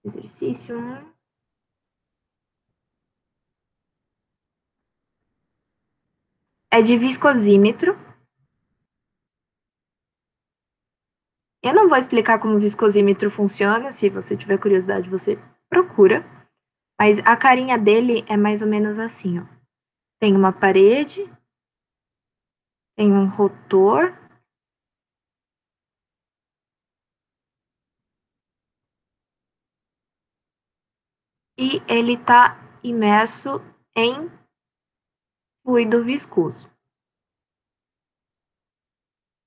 Exercício 1. É de viscosímetro. Eu não vou explicar como o viscosímetro funciona, se você tiver curiosidade, você procura. Mas a carinha dele é mais ou menos assim, ó. Tem uma parede, tem um rotor, e ele está imerso em fluido viscoso.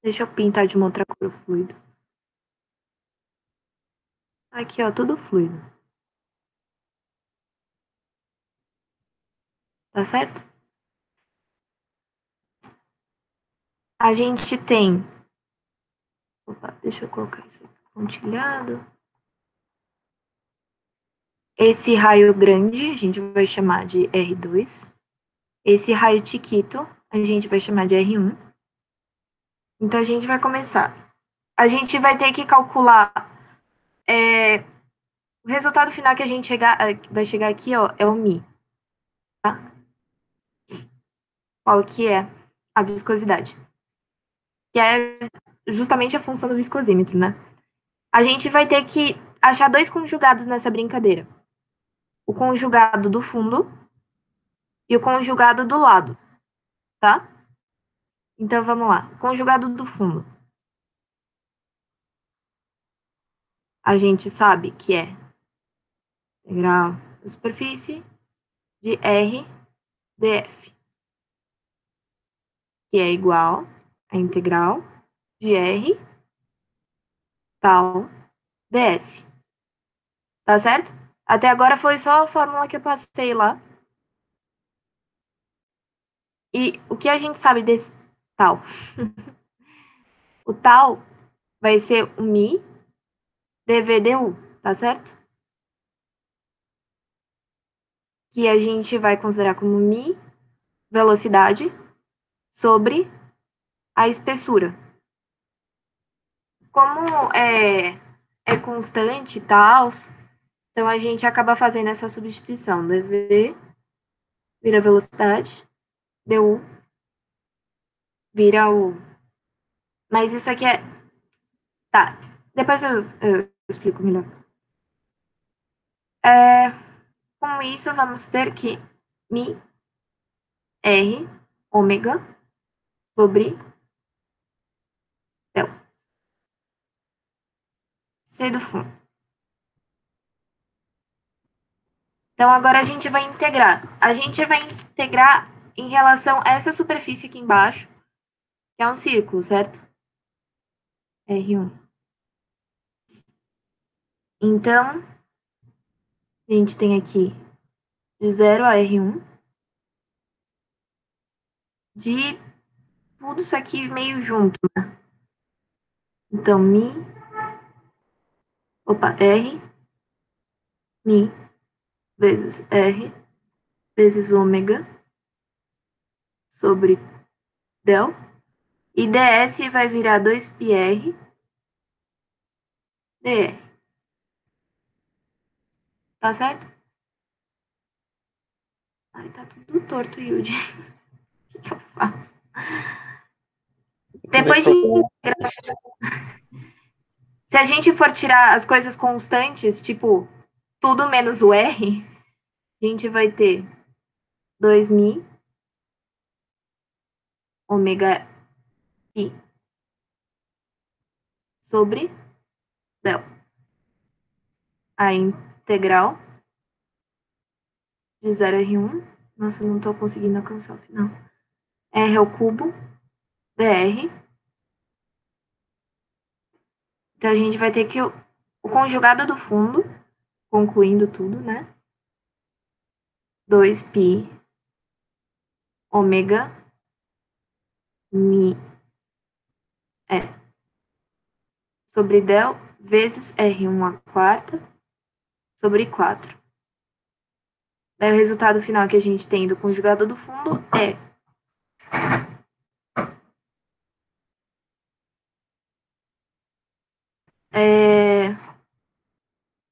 Deixa eu pintar de uma outra cor o fluido. Aqui, ó, tudo fluido. Tá certo? A gente tem... Opa, deixa eu colocar isso aqui pontilhado. Esse raio grande a gente vai chamar de R2. Esse raio chiquito a gente vai chamar de R1. Então, a gente vai começar. A gente vai ter que calcular o resultado final que a gente vai chegar aqui, ó, é o μ. Tá? Qual que é a viscosidade? Que é justamente a função do viscosímetro, né? A gente vai ter que achar dois conjugados nessa brincadeira. O conjugado do fundo e o conjugado do lado, tá? Então, vamos lá. Conjugado do fundo. A gente sabe que é integral da superfície de R df, que é igual a integral de R tal ds. Tá certo? Até agora foi só a fórmula que eu passei lá. E o que a gente sabe desse tal? O tal vai ser o mi dv/du, tá certo? Que a gente vai considerar como mi, velocidade, sobre a espessura. Como é constante e tal, então a gente acaba fazendo essa substituição. dv vira velocidade, du vira o... Mas isso aqui é... Tá, depois eu explico melhor. Com isso, vamos ter que mi r ômega sobre del. C do fundo. Então, agora a gente vai integrar. A gente vai integrar em relação a essa superfície aqui embaixo, que é um círculo, certo? R1. Então, a gente tem aqui de 0 a R1, de tudo isso aqui meio junto, né? Então, R, mi, vezes R, vezes ômega, sobre del. E ds vai virar 2πr dr. Tá certo? Ai, tá tudo torto, Yudi. O que eu faço? Depois de... Se a gente for tirar as coisas constantes, tipo, tudo menos o R, a gente vai ter 2.000 ômega pi sobre del. A integral de 0 a R1. Nossa, não tô conseguindo alcançar o final. R ao cubo dr. Então, a gente vai ter que o conjugado do fundo, concluindo tudo, né? 2π ômega mi sobre del vezes R1 a quarta sobre 4. Daí o resultado final que a gente tem do conjugado do fundo é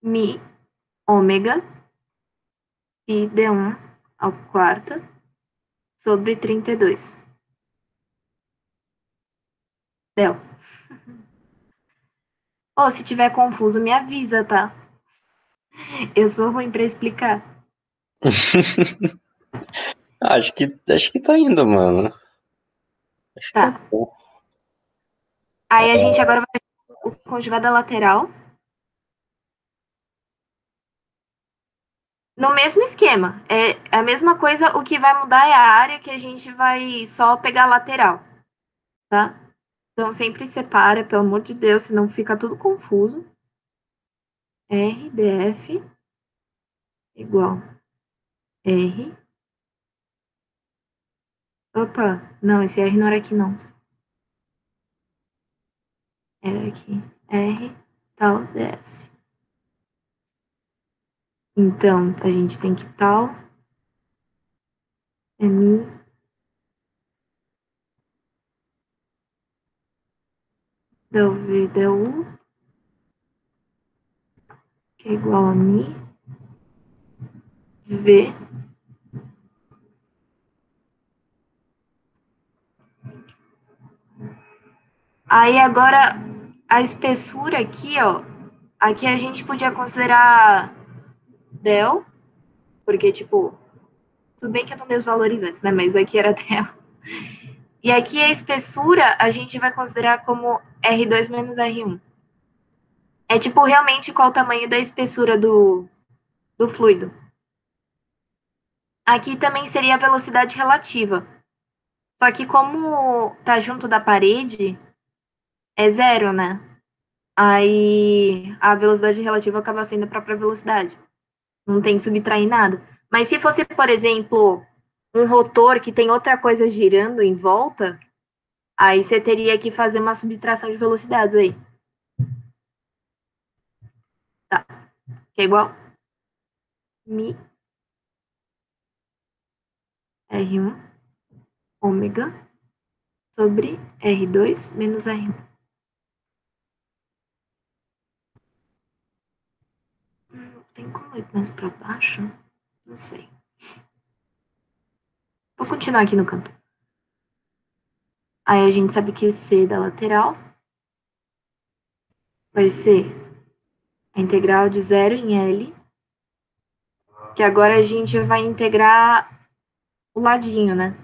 mi ômega π d1 ao quarto sobre 32. Del. Ou se tiver confuso, me avisa, tá? Eu sou ruim para explicar. Acho que tá indo, mano. Acho que tá Tá. bom. Aí a gente agora vai o conjugado lateral. No mesmo esquema. É a mesma coisa, o que vai mudar é a área que a gente vai só pegar a lateral, tá? Então sempre separa, pelo amor de Deus, senão fica tudo confuso. RDF igual R. Opa, não, esse R não era aqui, não. Era aqui. R tal DS. Então, a gente tem que tal é mi del V del U, que é igual a mi V. Aí agora a espessura aqui, ó. Aqui a gente podia considerar del, porque, tipo, tudo bem que eu não dei os valores antes, né? Mas aqui era del. E aqui a espessura a gente vai considerar como R2 menos R1. É tipo realmente qual o tamanho da espessura do fluido. Aqui também seria a velocidade relativa. Só que como tá junto da parede, é zero, né? Aí a velocidade relativa acaba sendo a própria velocidade. Não tem que subtrair nada. Mas se fosse, por exemplo, um rotor que tem outra coisa girando em volta, aí você teria que fazer uma subtração de velocidades aí. Tá. Que é igual mi R1 ômega sobre R2 menos R1. Tem como ir mais para baixo? Não sei. Vou continuar aqui no canto. Aí a gente sabe que C da lateral vai ser a integral de 0 em L, que agora a gente vai integrar o ladinho, né?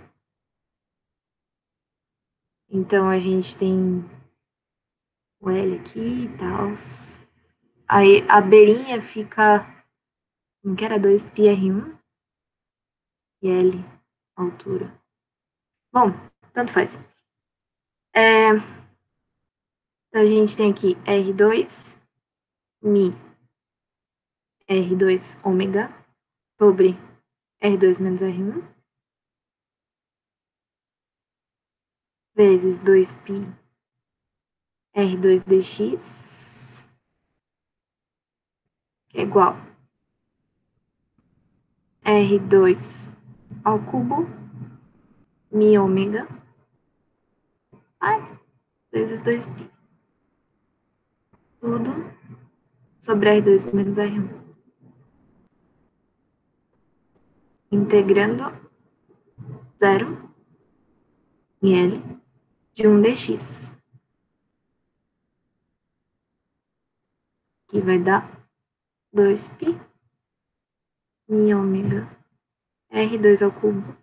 Então a gente tem o L aqui e tal. Aí a beirinha fica, não que era 2πr1 e L, altura. Bom, tanto faz. Então a gente tem aqui R2, mi, R2 ômega, sobre R2 menos R1, vezes 2π R2dx, que é igual R2 ao cubo, mi ômega, vezes 2π. Tudo sobre R2 menos R1. Integrando 0 em L de 1 dx, que vai dar 2π mi ômega R2 ao cubo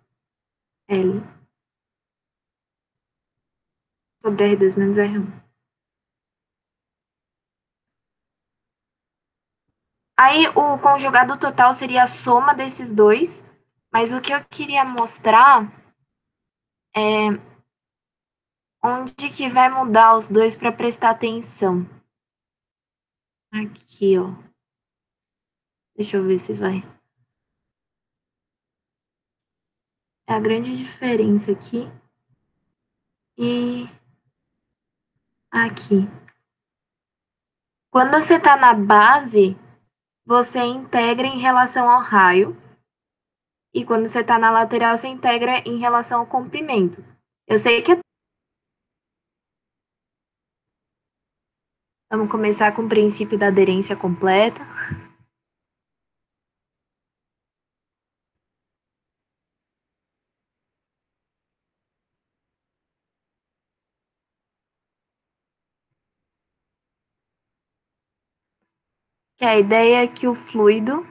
L sobre R2 menos R1. Aí o conjugado total seria a soma desses dois, mas o que eu queria mostrar é onde que vai mudar os dois para prestar atenção. Aqui, ó. Deixa eu ver se vai. É a grande diferença aqui e aqui. Quando você está na base, você integra em relação ao raio. E quando você está na lateral, você integra em relação ao comprimento. Eu sei que vamos começar com o princípio da aderência completa. Que a ideia é que o fluido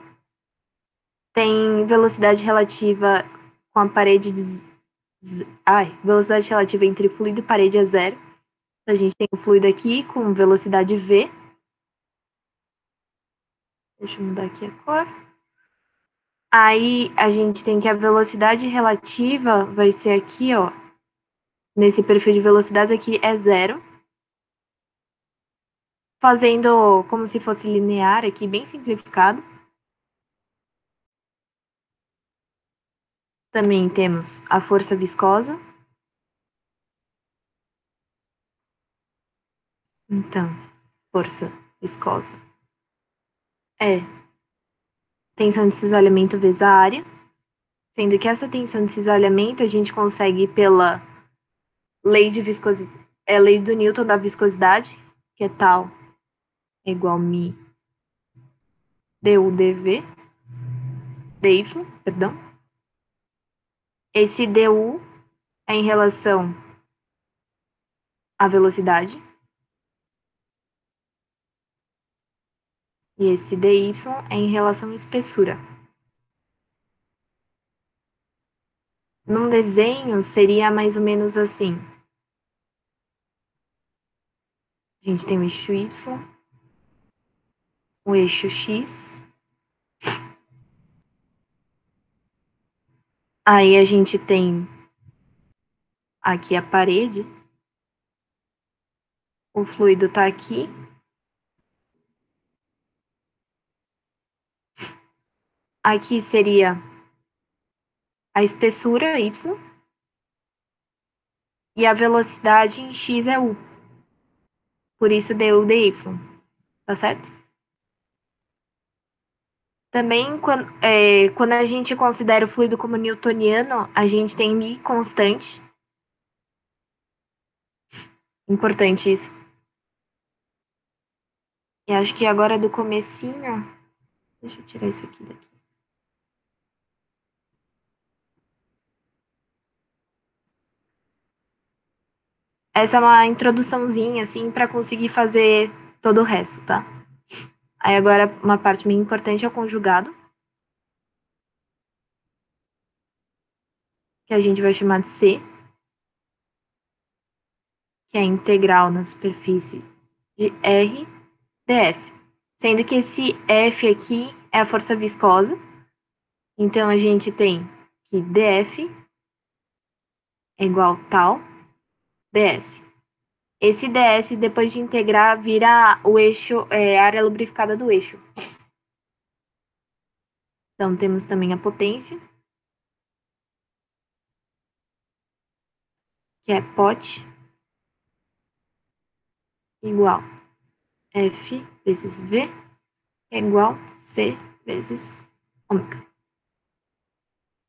tem velocidade relativa com a parede de velocidade relativa entre fluido e parede é zero. Então, a gente tem o fluido aqui com velocidade v. Deixa eu mudar aqui a cor. Aí a gente tem que a velocidade relativa vai ser aqui, ó. Nesse perfil de velocidades aqui é zero. Fazendo como se fosse linear aqui, bem simplificado. Também temos a força viscosa. Então, força viscosa é tensão de cisalhamento vezes a área, sendo que essa tensão de cisalhamento a gente consegue pela lei de viscosidade, lei do Newton da viscosidade, que é tal é igual μ du dv, dy, perdão. Esse du é em relação à velocidade. E esse dy é em relação à espessura. Num desenho, seria mais ou menos assim. A gente tem o eixo y, o eixo x. Aí a gente tem aqui a parede. O fluido está aqui. Aqui seria a espessura, y. E a velocidade em x é u. Por isso du dy. Tá certo? Também, quando a gente considera o fluido como newtoniano, a gente tem μ constante. Importante isso. E acho que agora do comecinho... Deixa eu tirar isso aqui daqui. Essa é uma introduçãozinha, assim, para conseguir fazer todo o resto, tá? Aí agora, uma parte bem importante é o conjugado, que a gente vai chamar de C, que é a integral na superfície de R dF. Sendo que esse F aqui é a força viscosa. Então, a gente tem que dF é igual tal ds. Esse ds, depois de integrar, vira o eixo, a área lubrificada do eixo. Então, temos também a potência, que é pot igual F vezes V é igual C vezes ômega.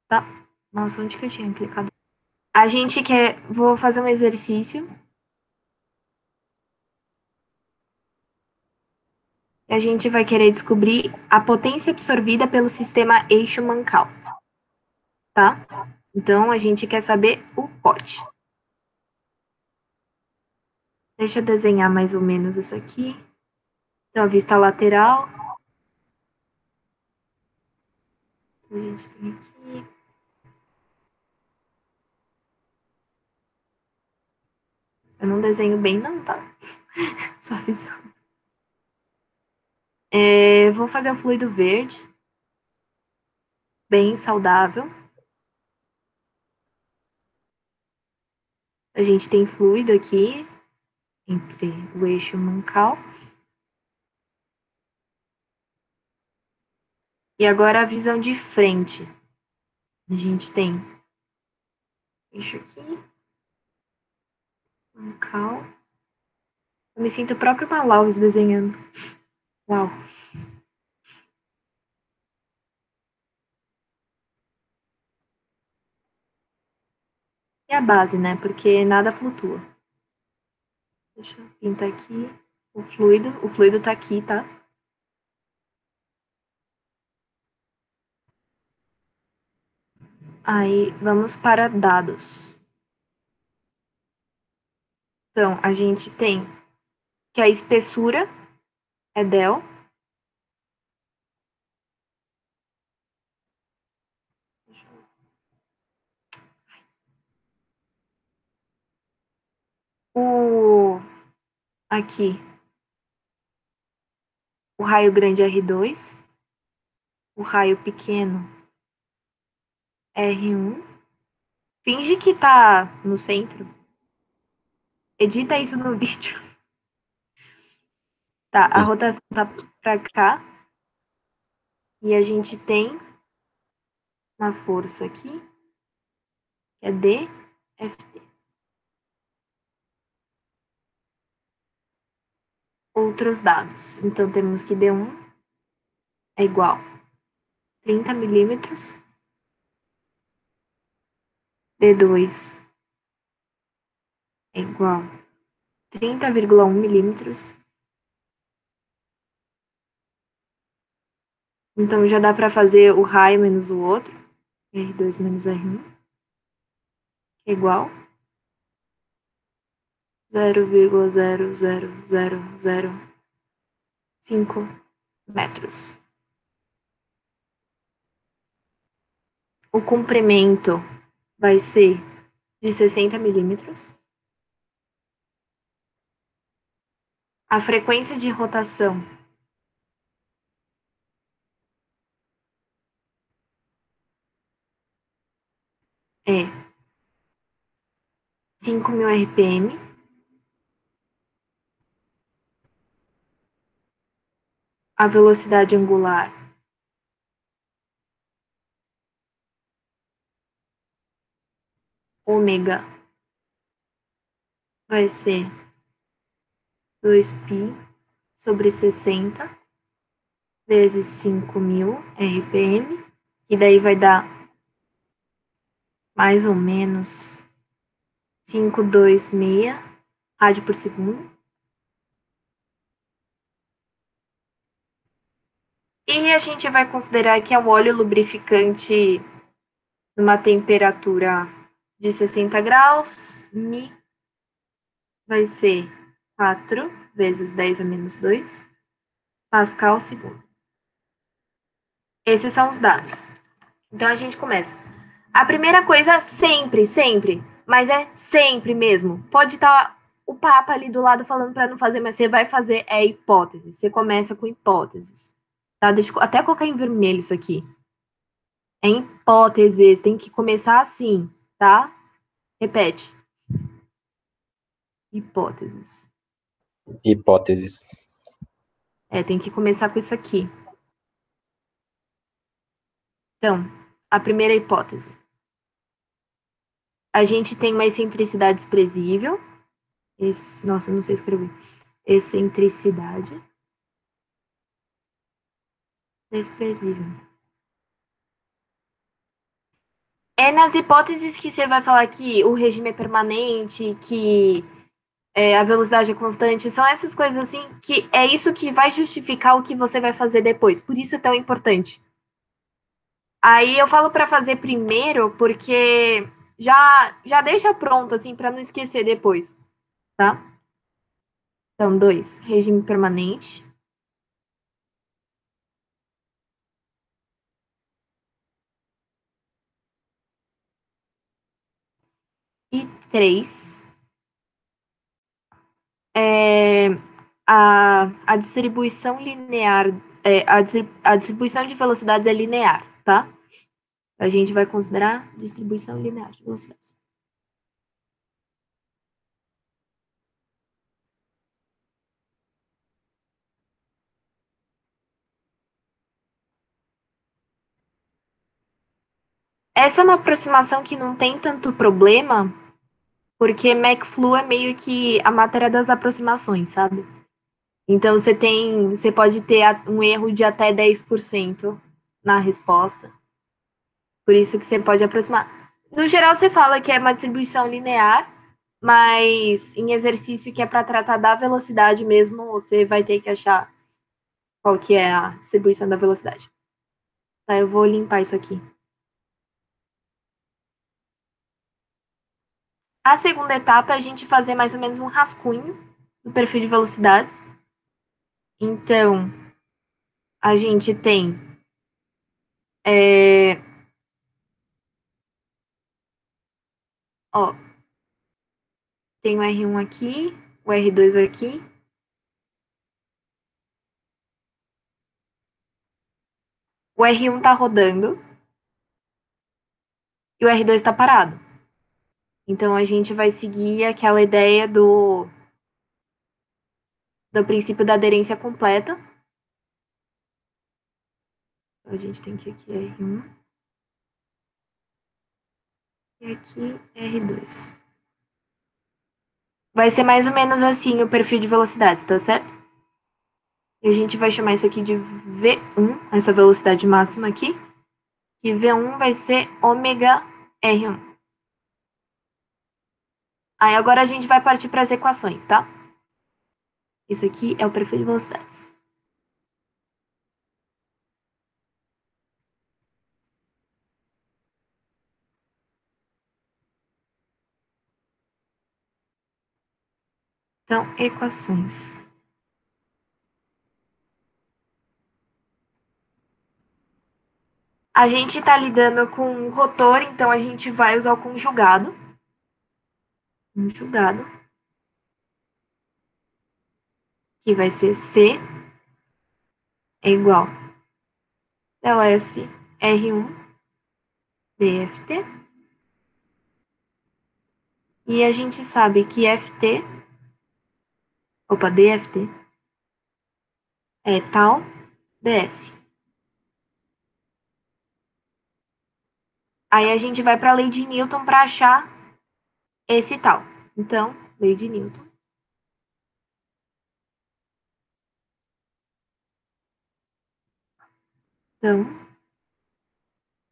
Tá? Nossa, onde que eu tinha clicado? A gente quer... Vou fazer um exercício. E a gente vai querer descobrir a potência absorvida pelo sistema eixo Mancal. Tá? Então, a gente quer saber o pot. Deixa eu desenhar mais ou menos isso aqui. Então, a vista lateral. A gente tem aqui. Eu não desenho bem, não, tá? Só avisando. Vou fazer o fluido verde. Bem saudável. A gente tem fluido aqui entre o eixo Mancal. E agora a visão de frente. A gente tem eixo aqui, Mancal. Eu me sinto o próprio Malaus desenhando. Uau. E a base, né? Porque nada flutua. Deixa eu pintar aqui o fluido. O fluido tá aqui, tá? Aí, vamos para dados. Então, a gente tem que a espessura é del. Aqui, o raio grande R2, o raio pequeno R1. Finge que tá no centro. Edita isso no vídeo. Tá, a rotação tá pra cá. E a gente tem uma força aqui, que é DFT. Outros dados. Então, temos que D1 é igual a 30 milímetros. D2 é igual a 30,1 milímetros. Então, já dá para fazer o raio menos o outro. R2 menos R1 é igual a 0,00005 metros. O comprimento vai ser de 60 milímetros. A frequência de rotação é 5.000 RPM. A velocidade angular ômega vai ser 2π sobre 60 vezes 5.000 RPM, que daí vai dar mais ou menos 526 rádio por segundo. E a gente vai considerar que é um óleo lubrificante numa temperatura de 60 graus, Mi vai ser 4 vezes 10 a menos 2 Pascal segundo. Esses são os dados. Então a gente começa. A primeira coisa, sempre, mas é sempre mesmo. Pode estar o Papa ali do lado falando para não fazer, mas você vai fazer é hipótese. Você começa com hipóteses. Tá? Deixa eu até colocar em vermelho isso aqui. É hipóteses, tem que começar assim, tá? Repete. Hipóteses. Hipóteses. Tem que começar com isso aqui. Então, a primeira hipótese. A gente tem uma excentricidade desprezível. Nossa, eu não sei escrever. Excentricidade desprezível. É nas hipóteses que você vai falar que o regime é permanente, que a velocidade é constante, são essas coisas assim que é isso que vai justificar o que você vai fazer depois. Por isso é tão importante. Aí eu falo para fazer primeiro, porque já deixa pronto assim para não esquecer depois, tá? Então, 2, regime permanente. E 3, a distribuição linear, a distribuição de velocidades é linear, tá? A gente vai considerar distribuição linear de velocidades. Essa é uma aproximação que não tem tanto problema, porque McFlu é meio que a matéria das aproximações, sabe? Então você pode ter um erro de até 10% na resposta. Por isso que você pode aproximar. No geral, você fala que é uma distribuição linear, mas em exercício que é para tratar da velocidade mesmo, você vai ter que achar qual que é a distribuição da velocidade. Tá, eu vou limpar isso aqui. A segunda etapa é a gente fazer mais ou menos um rascunho do perfil de velocidades. Então, a gente tem ó, tem o R1 aqui, o R2 aqui. O R1 tá rodando e o R2 tá parado. Então, a gente vai seguir aquela ideia do princípio da aderência completa. Então, a gente tem que aqui R1 e aqui R2. Vai ser mais ou menos assim o perfil de velocidades, tá certo? E a gente vai chamar isso aqui de V1, essa velocidade máxima aqui. E V1 vai ser ômega R1. Aí agora a gente vai partir para as equações, tá? Isso aqui é o perfil de velocidades. Então, equações. A gente está lidando com o rotor, então a gente vai usar o conjugado. Conjugado. Que vai ser C é igual del S R1 dft. E a gente sabe que dft é tal ds. Aí a gente vai para a lei de Newton para achar esse tal. Então, lei de Newton. Então,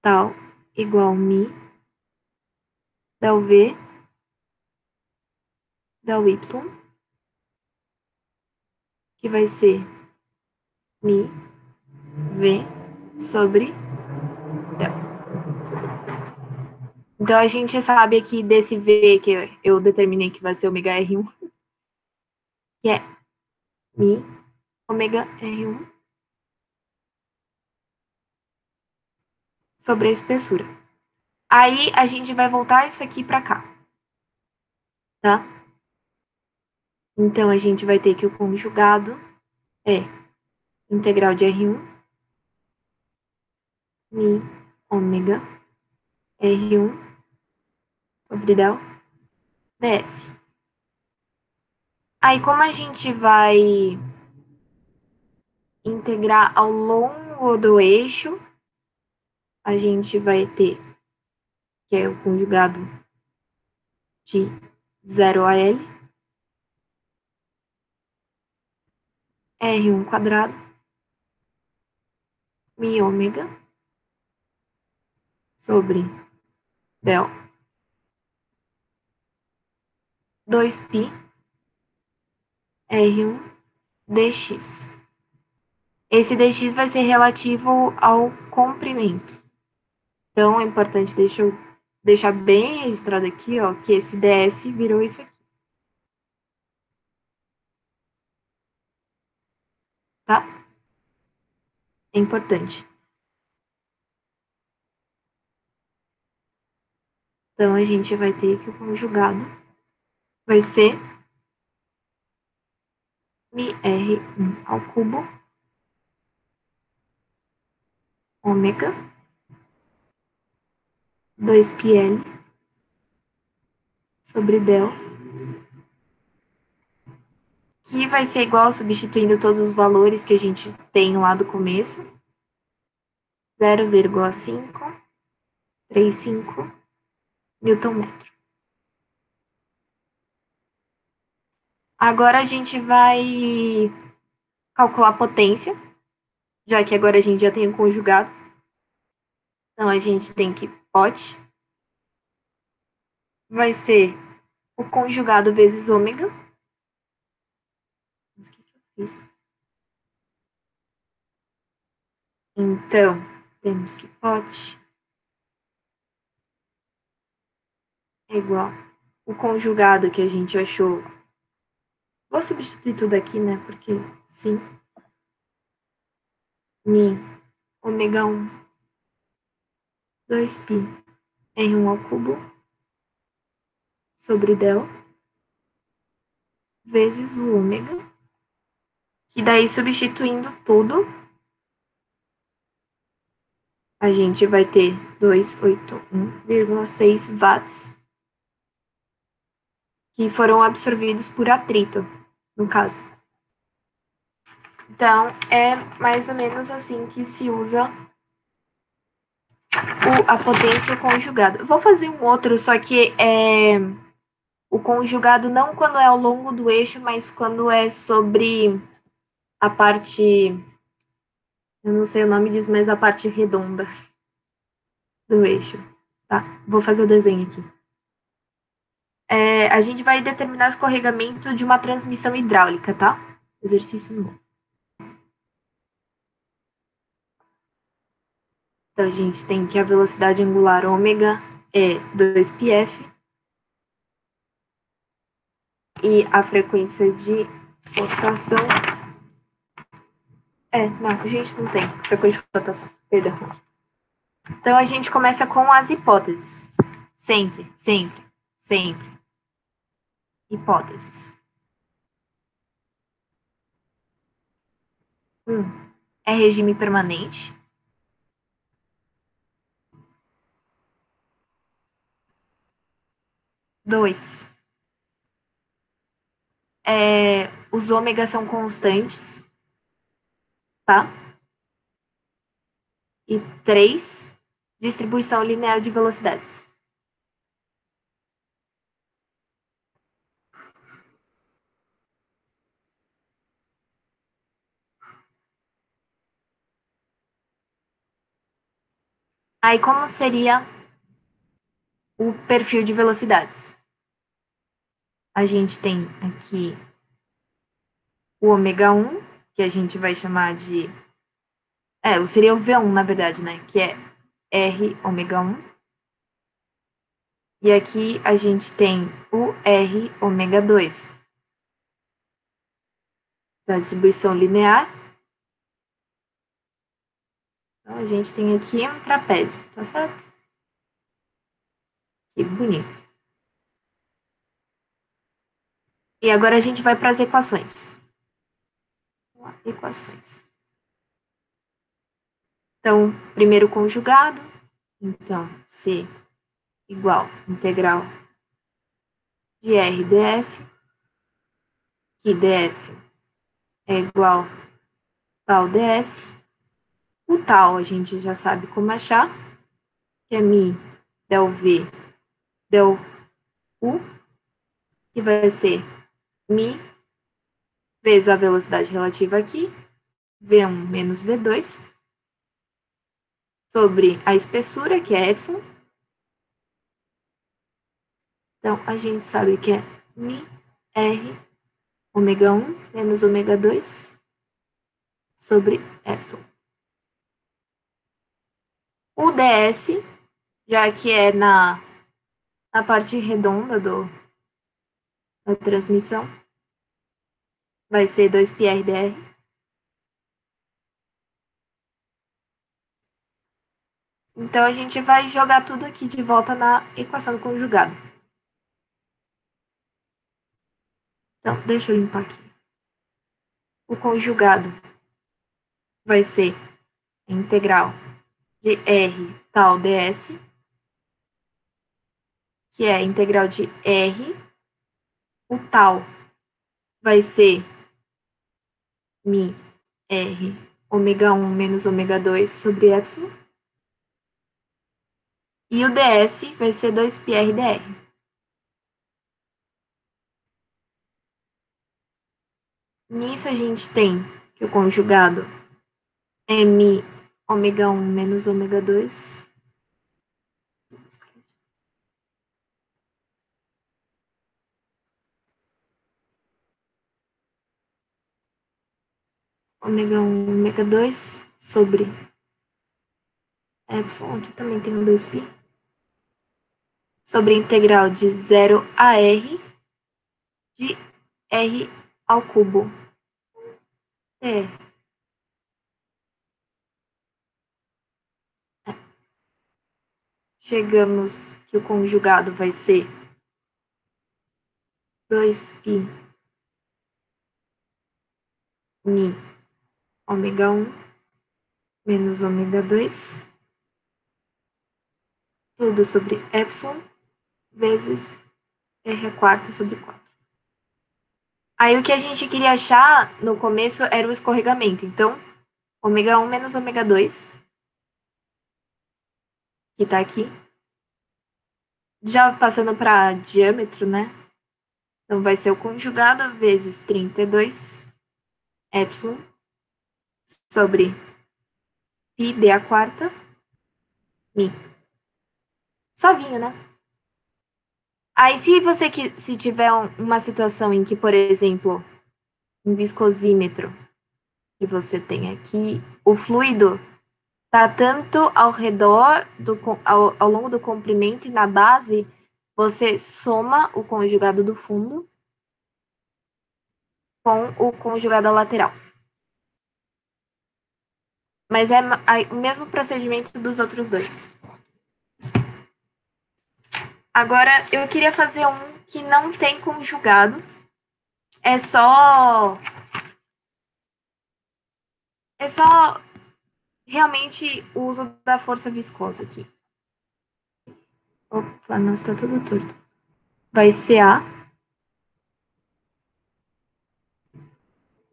tal igual mi del v del y, que vai ser mi v sobre del. Então, a gente sabe aqui desse v que eu determinei que vai ser ômega R1, que é mi ômega R1 sobre a espessura. Aí, a gente vai voltar isso aqui para cá, tá? Então, a gente vai ter que o conjugado é integral de R1 mi ômega R1 sobre del ds. Aí, como a gente vai integrar ao longo do eixo, a gente vai ter, que é o conjugado de 0 a L, R1 quadrado, mi ômega, sobre del 2π R1 dx. Esse dx vai ser relativo ao comprimento. Então, é importante deixar bem registrado aqui, ó, que esse ds virou isso aqui. Tá? É importante. Então, a gente vai ter que o conjugado vai ser mi R1 ao cubo ômega 2πL sobre del, que vai ser igual, substituindo todos os valores que a gente tem lá do começo, 0,535 Newton-metro. Agora a gente vai calcular a potência, já que agora a gente já tem o conjugado. Então, a gente tem que pot vai ser o conjugado vezes ômega. Mas o que eu fiz? Então, temos que pot é igual o conjugado que a gente achou. Vou substituir tudo aqui, né? Porque sim. Mi ômega 1 2π R1 ao cubo sobre del vezes o ômega, que daí substituindo tudo, a gente vai ter 281,6 watts que foram absorvidos por atrito, no caso. Então, é mais ou menos assim que se usa a potência conjugada. Vou fazer um outro, só que é o conjugado não quando é ao longo do eixo, mas quando é sobre a parte, eu não sei o nome disso, mas a parte redonda do eixo. Tá, vou fazer o desenho aqui. A gente vai determinar o escorregamento de uma transmissão hidráulica, tá? Exercício 1. Então, a gente tem que a velocidade angular ômega é 2πf e a frequência de rotação não, a gente não tem frequência de rotação, perdão. Então, a gente começa com as hipóteses. Sempre, sempre, sempre. Hipóteses. 1. É regime permanente. 2. Os ômegas são constantes, tá? E 3. Distribuição linear de velocidades. Aí, como seria o perfil de velocidades? A gente tem aqui o ômega 1, que a gente vai chamar de... seria o V1, na verdade, né? Que é R ômega 1. E aqui a gente tem o R ômega 2. Então, a distribuição linear. Então, a gente tem aqui um trapézio, tá certo? Que bonito. E agora a gente vai para as equações. Equações. Então, primeiro conjugado. Então, C igual integral de R df, que df é igual tal ds. O tal a gente já sabe como achar, que é mi del v del u, que vai ser mi vezes a velocidade relativa aqui, v1 menos v2, sobre a espessura, que é epsilon. Então, a gente sabe que é mi r ômega 1 menos ômega 2 sobre epsilon. O ds, já que é na parte redonda da transmissão, vai ser 2πr/dr. Então, a gente vai jogar tudo aqui de volta na equação do conjugado. Então, deixa eu limpar aqui. O conjugado vai ser a integral de r tal ds, que é a integral de r. O tal vai ser mi r ômega 1 menos ômega 2 sobre epsilon. E o ds vai ser 2πr/dr. Nisso a gente tem que o conjugado é mi ômega 1 menos ômega 2. Ômega 1, ômega 2 sobre epsilon, aqui também tem um 2π, sobre a integral de 0 a r de r ao cubo. Chegamos que o conjugado vai ser 2π Mi ômega 1 menos ômega 2, tudo sobre epsilon vezes R quarta sobre 4. Aí o que a gente queria achar no começo era o escorregamento. Então, ômega 1 menos ômega 2, que tá aqui. Já passando para diâmetro, né? Então, vai ser o conjugado vezes 32 epsilon sobre π d a quarta, mi. Suavinho, né? Aí, se tiver uma situação em que, por exemplo, um viscosímetro que você tem aqui, o fluido tá tanto ao redor, ao longo do comprimento e na base, você soma o conjugado do fundo com o conjugado lateral. Mas é o mesmo procedimento dos outros dois. Agora, eu queria fazer um que não tem conjugado. É só realmente o uso da força viscosa aqui. Opa, não, está tudo torto. Vai ser A.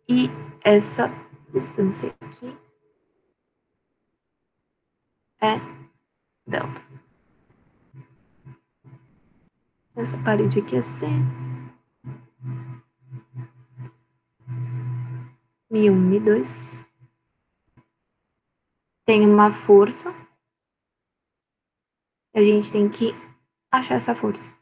E essa distância aqui é delta. Essa parede aqui é C. Mi1, Mi2. Tem uma força. A gente tem que achar essa força.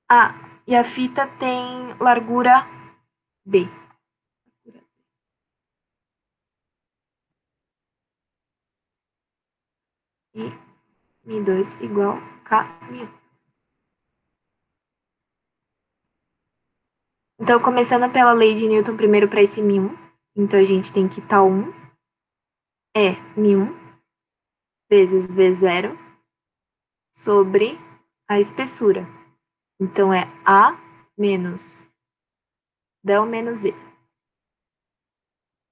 Ah, e a fita tem largura B. E Mi2 igual K1. Então, começando pela lei de Newton primeiro para esse Mi1. Então, a gente tem que tal 1 é Mi1 vezes V0 sobre a espessura. Então, é A menos del menos E.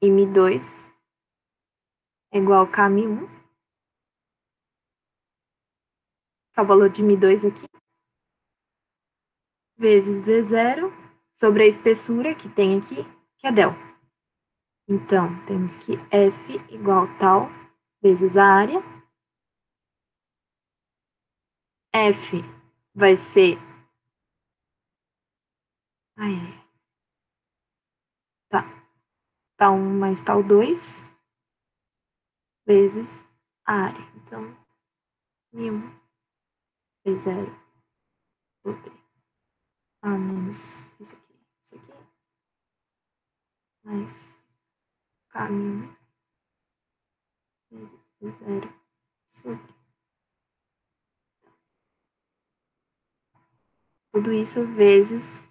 E Mi2 é igual a K1, que é o valor de Mi2 aqui, vezes V0 sobre a espessura que tem aqui, que é del. Então, temos que F igual a tal vezes a área. F vai ser... Tá. Tal 1 mais tal 2 vezes a área. Então, Mi1 V0 sobre A menos isso aqui, mais K1 vezes V0 sobre tudo isso vezes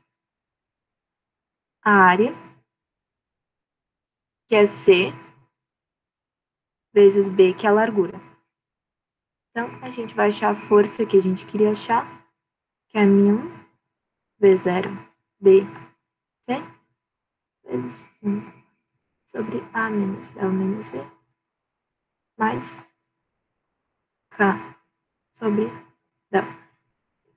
a área, que é C, vezes B, que é a largura. Então, a gente vai achar a força que a gente queria achar, que é Mi1 V0 B, C, vezes 1 sobre A menos L menos V, mais K sobre Del.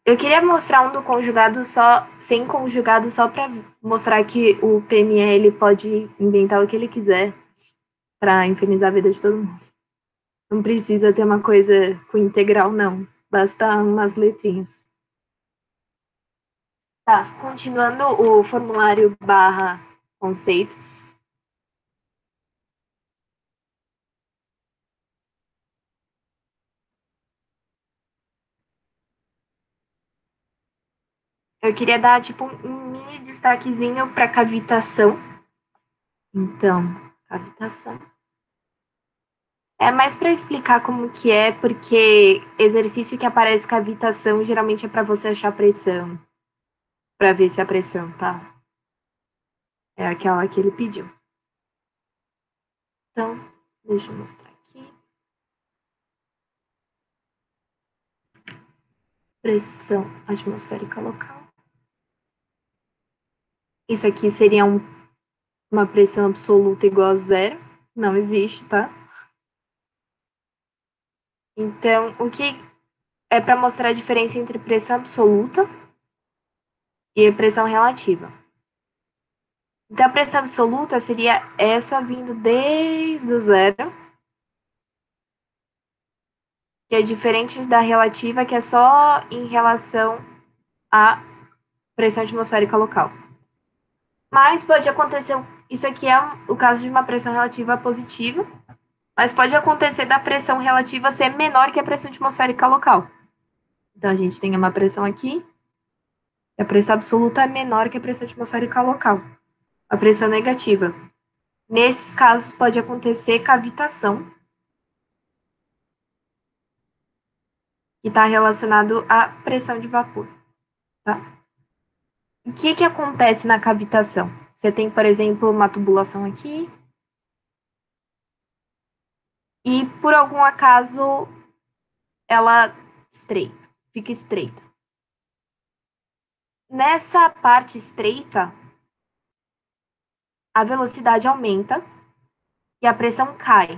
Eu queria mostrar um do conjugado só, sem conjugado, só para mostrar que o PML pode inventar o que ele quiser para infernizar a vida de todo mundo. Não precisa ter uma coisa com integral, não. Basta umas letrinhas. Tá, continuando o formulário barra conceitos. Eu queria dar, tipo, um mini destaquezinho para cavitação. Então, cavitação. É mais para explicar como que é, porque exercício que aparece cavitação geralmente é para você achar pressão, para ver se a pressão tá é aquela que ele pediu. Então, deixa eu mostrar aqui. pressão atmosférica local. Isso aqui seria uma pressão absoluta igual a zero. Não existe, tá? Então, o que é para mostrar a diferença entre pressão absoluta e pressão relativa. Então, a pressão absoluta seria essa vindo desde o zero, que é diferente da relativa, que é só em relação à pressão atmosférica local. Mas pode acontecer, isso aqui é o caso de uma pressão relativa positiva, mas pode acontecer da pressão relativa ser menor que a pressão atmosférica local. Então, a gente tem uma pressão aqui, e a pressão absoluta é menor que a pressão atmosférica local. A pressão negativa. Nesses casos, pode acontecer cavitação, que está relacionado à pressão de vapor. Tá? O que acontece na cavitação? Você tem, por exemplo, uma tubulação aqui, e por algum acaso ela fica estreita. Nessa parte estreita, a velocidade aumenta e a pressão cai.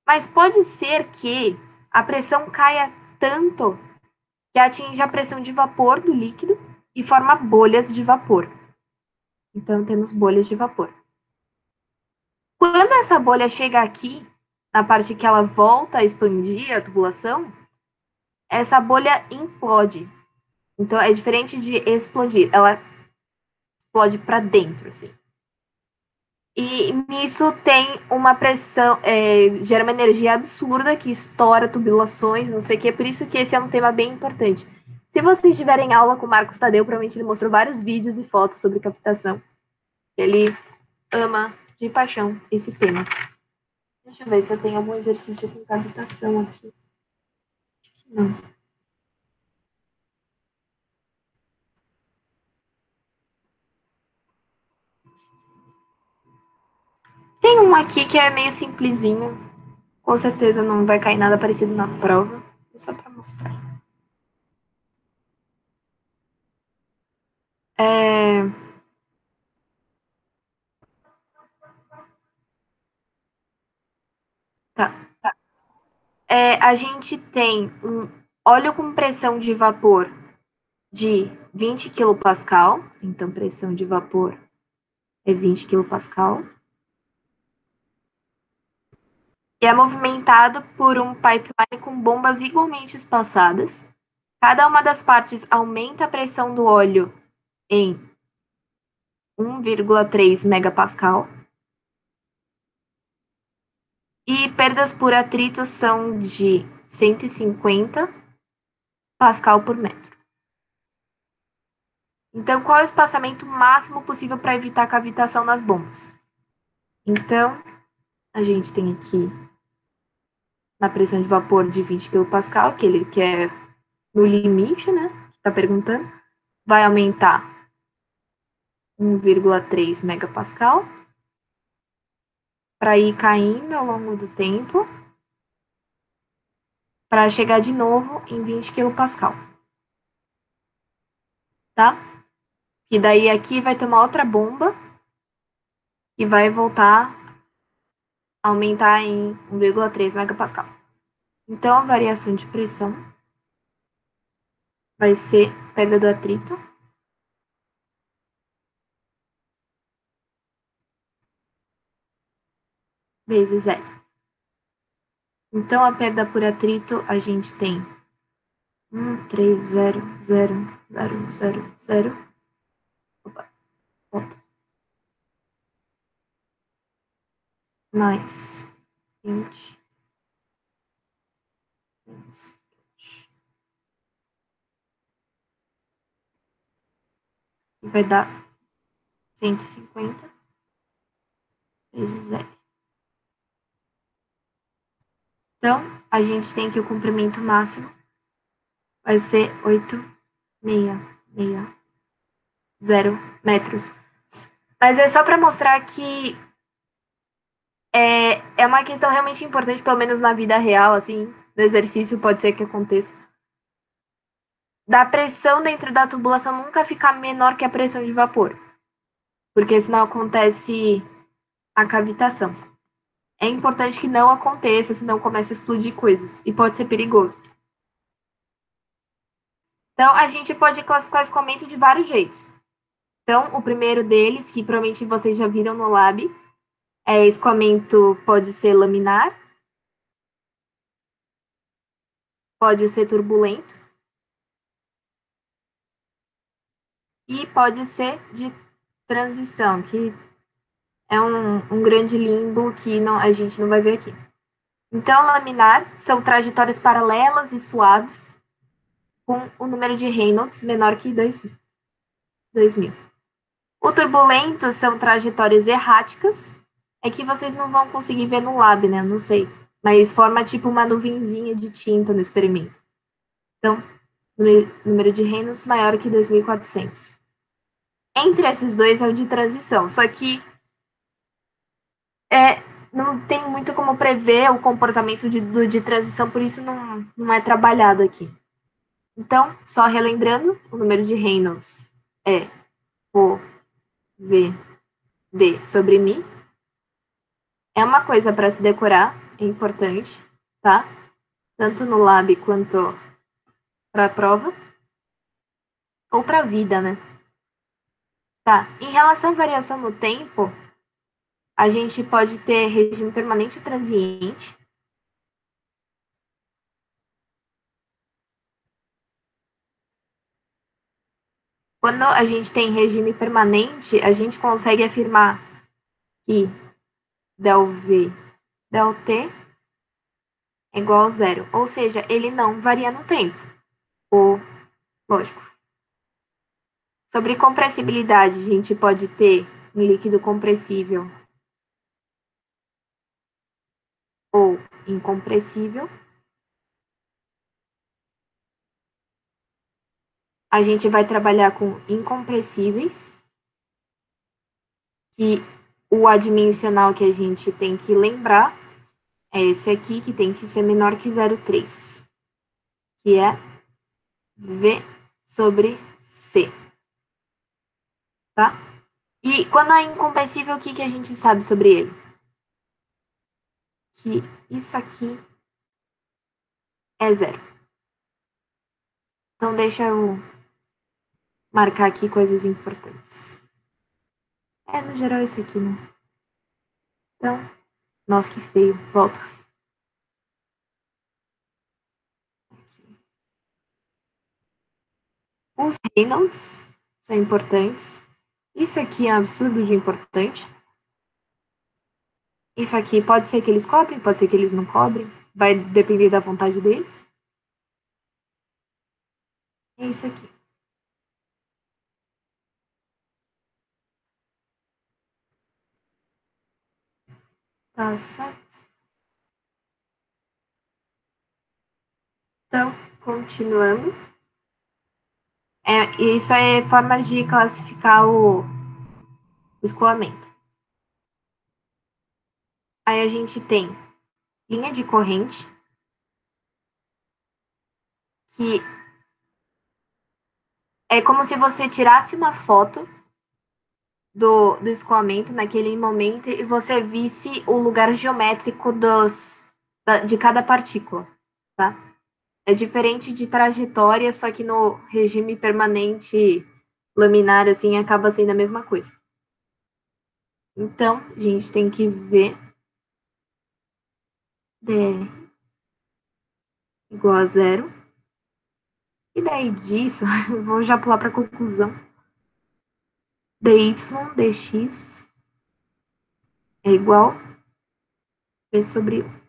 Mas pode ser que a pressão caia tanto que atinja a pressão de vapor do líquido e forma bolhas de vapor. Então, temos bolhas de vapor. Quando essa bolha chega aqui, na parte que ela volta a expandir a tubulação, essa bolha implode. Então, é diferente de explodir. Ela explode para dentro, assim. E nisso tem uma pressão, gera uma energia absurda que estoura tubulações, não sei o que. Por isso que esse é um tema bem importante. Se vocês tiverem aula com o Marcos Tadeu, provavelmente ele mostrou vários vídeos e fotos sobre captação. Ele ama de paixão esse tema. Deixa eu ver se eu tenho algum exercício com cavitação aqui. Acho que não. Tem um aqui que é meio simplesinho. Com certeza não vai cair nada parecido na prova. É só para mostrar. Tá. A gente tem um óleo com pressão de vapor de 20 kPa. Então, pressão de vapor é 20 kPa. E é movimentado por um pipeline com bombas igualmente espaçadas. Cada uma das partes aumenta a pressão do óleo em 1,3 megapascal. E perdas por atrito são de 150 pascal por metro. Então, qual é o espaçamento máximo possível para evitar cavitação nas bombas? Então, a gente tem aqui na pressão de vapor de 20 kPa, aquele que é no limite, né? Que está perguntando, vai aumentar 1,3 megapascal para ir caindo ao longo do tempo, para chegar de novo em 20 kPa. Tá? E daí aqui vai ter uma outra bomba que vai voltar a aumentar em 1,3 megapascal. Então, a variação de pressão vai ser perda do atrito vezes zero. Então, a perda por atrito, a gente tem 1,3000000. Opa, volta. Mais 20 menos 20. E vai dar 150 vezes zero. Então, a gente tem que o comprimento máximo vai ser 8,660 metros. Mas é só para mostrar que é uma questão realmente importante, pelo menos na vida real, assim, no exercício pode ser que aconteça. da pressão dentro da tubulação nunca ficar menor que a pressão de vapor, porque senão acontece a cavitação. É importante que não aconteça, senão começa a explodir coisas e pode ser perigoso. Então, a gente pode classificar o escoamento de vários jeitos. Então, o primeiro deles, que provavelmente vocês já viram no lab, é escoamento pode ser laminar, pode ser turbulento e pode ser de transição, que é um grande limbo que não, a gente não vai ver aqui. Então, laminar são trajetórias paralelas e suaves com o número de Reynolds menor que 2000. O turbulento são trajetórias erráticas, é que vocês não vão conseguir ver no lab, né? Não sei. Mas forma tipo uma nuvenzinha de tinta no experimento. Então, número de Reynolds maior que 2.400. Entre esses dois é o de transição, só que não tem muito como prever o comportamento de transição, por isso não é trabalhado aqui. Então, só relembrando, o número de Reynolds é o VD sobre μ. É uma coisa para se decorar, é importante, tá? Tanto no lab quanto para a prova. Ou para a vida, né? Tá. Em relação à variação no tempo, a gente pode ter regime permanente e transiente. Quando a gente tem regime permanente, a gente consegue afirmar que del V, del T é igual a zero. Ou seja, ele não varia no tempo. Ou, lógico. Sobre compressibilidade, a gente pode ter um líquido compressível ou incompressível. A gente vai trabalhar com incompressíveis, que o adimensional que a gente tem que lembrar é esse aqui, que tem que ser menor que 0,3, que é V sobre C, tá? E quando é incompressível, o que a gente sabe sobre ele? Que isso aqui é zero. Então, deixa eu marcar aqui coisas importantes. No geral, esse aqui, né? Então, nossa, que feio. Volta. Aqui. Os Reynolds são importantes. Isso aqui é um absurdo de importante. Isso aqui pode ser que eles cobrem, pode ser que eles não cobrem. Vai depender da vontade deles. É isso aqui. Tá certo? Então, continuando. Isso é forma de classificar o escoamento. Aí a gente tem linha de corrente, que é como se você tirasse uma foto do escoamento naquele momento e você visse o lugar geométrico de cada partícula, tá? É diferente de trajetória, só que no regime permanente laminar, assim, acaba sendo a mesma coisa. Então, a gente tem que ver D igual a zero. E daí disso, eu vou já pular para a conclusão. dy dx é igual a P sobre U.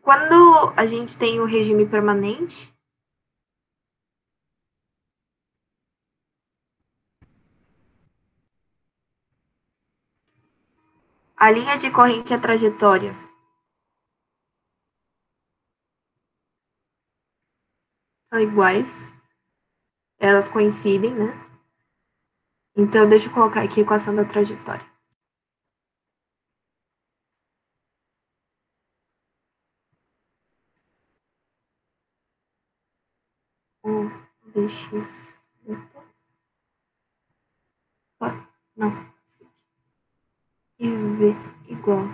Quando a gente tem o regime permanente, a linha de corrente e a trajetória são iguais, elas coincidem, né? Então, deixa eu colocar aqui a equação da trajetória. o dx não, e v igual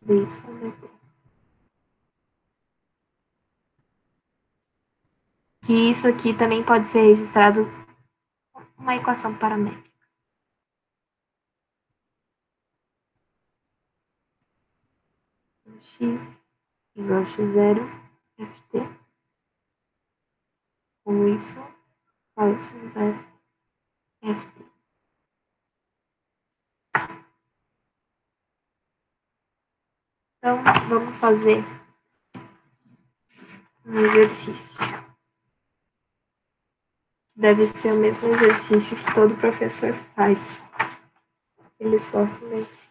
dy dt. Que isso aqui também pode ser registrado uma equação paramétrica. X igual a x0 ft o y ao y0 ft. Então, vamos fazer um exercício. Deve ser o mesmo exercício que todo professor faz. Eles gostam desse.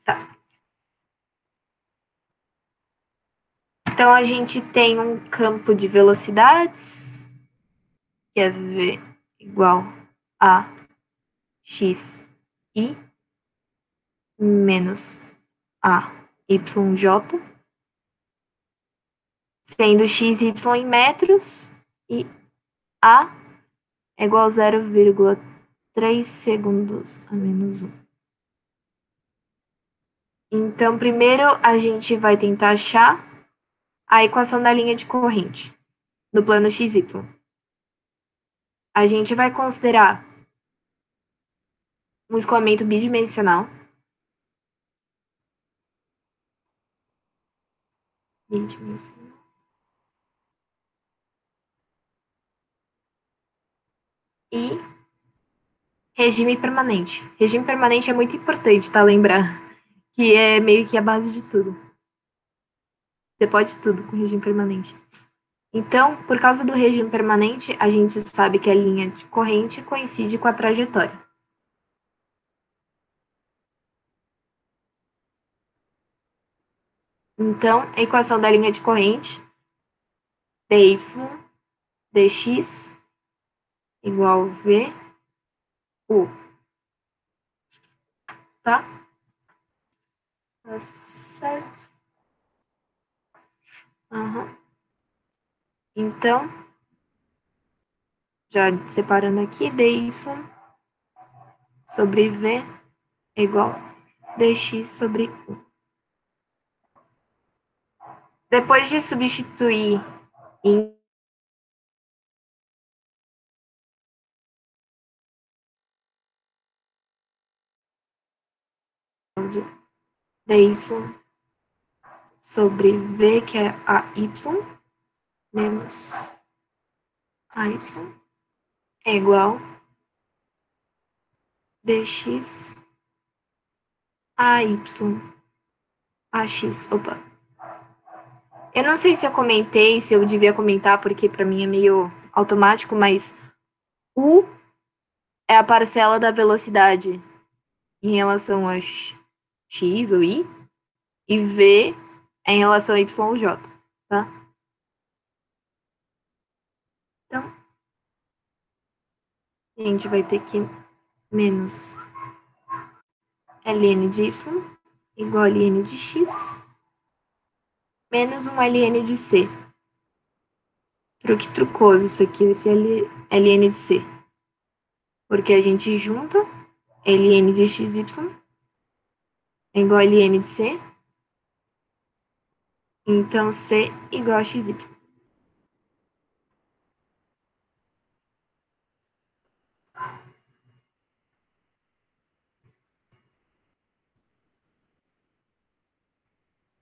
Tá. Então, a gente tem um campo de velocidades, que é V igual a x i menos a yj, sendo x e y em metros e a é igual a 0,3 segundos a menos 1. Então, primeiro a gente vai tentar achar a equação da linha de corrente no plano XY. A gente vai considerar um escoamento bidimensional. E regime permanente. Regime permanente é muito importante, tá? Lembrar que é meio que a base de tudo. Você pode tudo com regime permanente. Então, por causa do regime permanente, a gente sabe que a linha de corrente coincide com a trajetória. Então, a equação da linha de corrente, dy dx igual v u. Tá? Tá certo. Uhum. Então, já separando aqui, dy sobre v é igual a dx sobre u. Depois de substituir em dy sobre v, que é a y, menos a y, é igual a dx a y a x. Opa. Eu não sei se eu comentei, se eu devia comentar, porque para mim é meio automático, mas u é a parcela da velocidade em relação a x ou y, e v é em relação a y ou j, tá? Então, a gente vai ter que menos ln de y igual a ln de x menos um ln de c. Truque trucoso isso aqui, esse ln de c. Porque a gente junta ln de xy é igual a ln de c. Então, c igual a xy.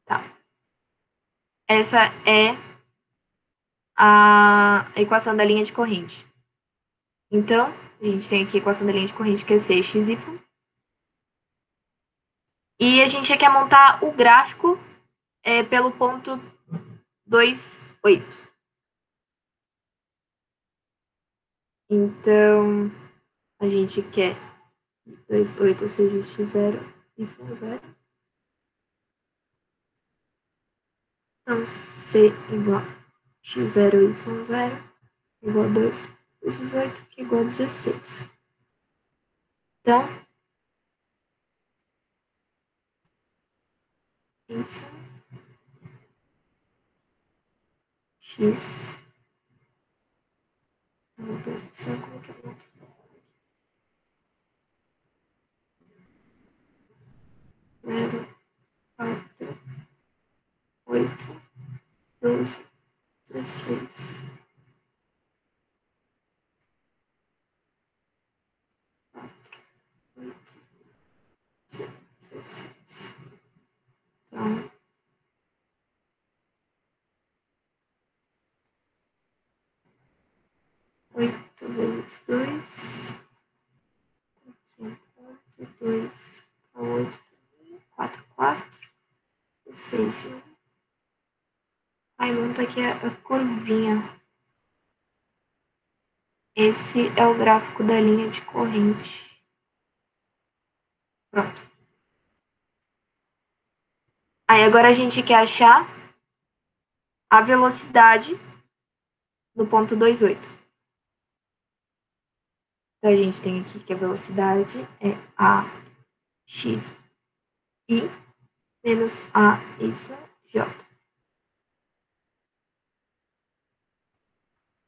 Tá. Essa é a equação da linha de corrente. Então, a gente tem aqui a equação da linha de corrente, que é cxy. E a gente quer montar o gráfico pelo ponto 2, 8. Então, a gente quer 2, 8, ou seja, x0, y0. Então, c igual a x0, y0, igual a 2 vezes 8, que é igual a 16. Então, y, x como que eu monto? 0, 4, 8, 12, 16. 4, 8, 16. Então, 8 vezes 2. Aqui, 4, 2, 8 também. 4, 4. 6 e 1. Aí monta aqui a curvinha. Esse é o gráfico da linha de corrente. Pronto. Aí agora a gente quer achar a velocidade do ponto 28. Então a gente tem aqui que a velocidade é a x i menos a y j.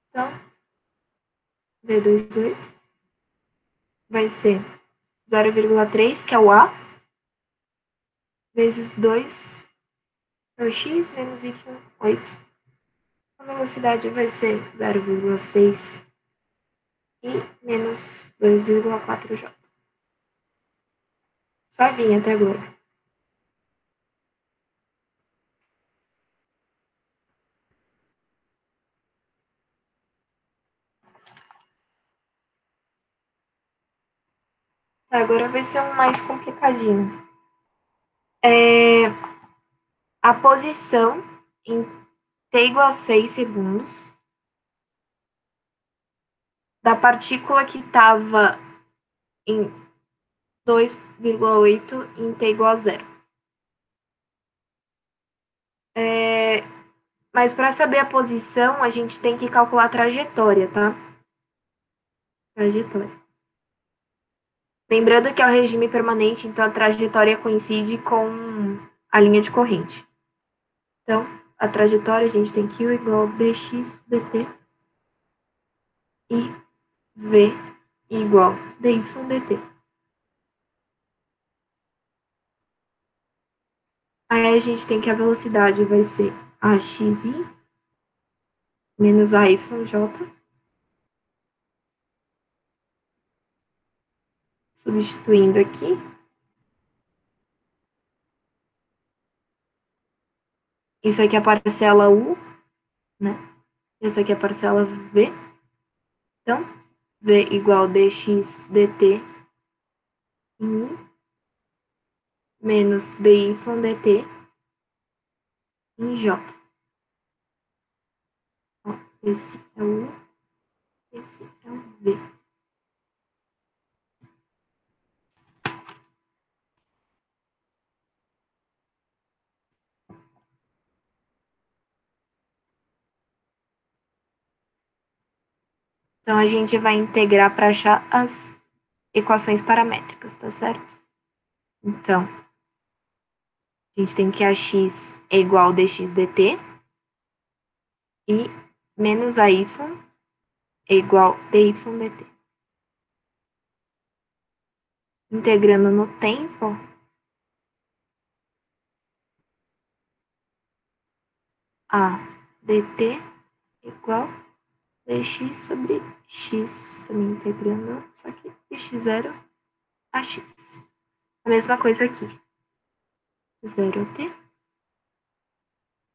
Então, V28 vai ser 0,3, que é o a, vezes 2 é o x menos y, 8. A velocidade vai ser 0,6 i menos 2,4j. Suavinho até agora. Agora vai ser um mais complicadinho. A posição em t igual a 6 segundos da partícula que estava em 2,8 em t igual a 0. Mas para saber a posição, a gente tem que calcular a trajetória, tá? Trajetória. Lembrando que é o regime permanente, então a trajetória coincide com a linha de corrente. Então, a trajetória a gente tem Q igual a dx dt e V igual a dy dt. Aí a gente tem que a velocidade vai ser a xi menos a yj. Substituindo aqui. Isso aqui é a parcela U, né? Essa aqui é a parcela V. Então, V igual a dx dt em I menos dy dt em J. Ó, esse é o U, esse é o V. Então, a gente vai integrar para achar as equações paramétricas, tá certo? Então, a gente tem que a x é igual a dx dt e menos a y é igual a dy dt. Integrando no tempo, a dt igual a dx sobre x, também integrando, só que de x0 a x. A mesma coisa aqui. 0 a t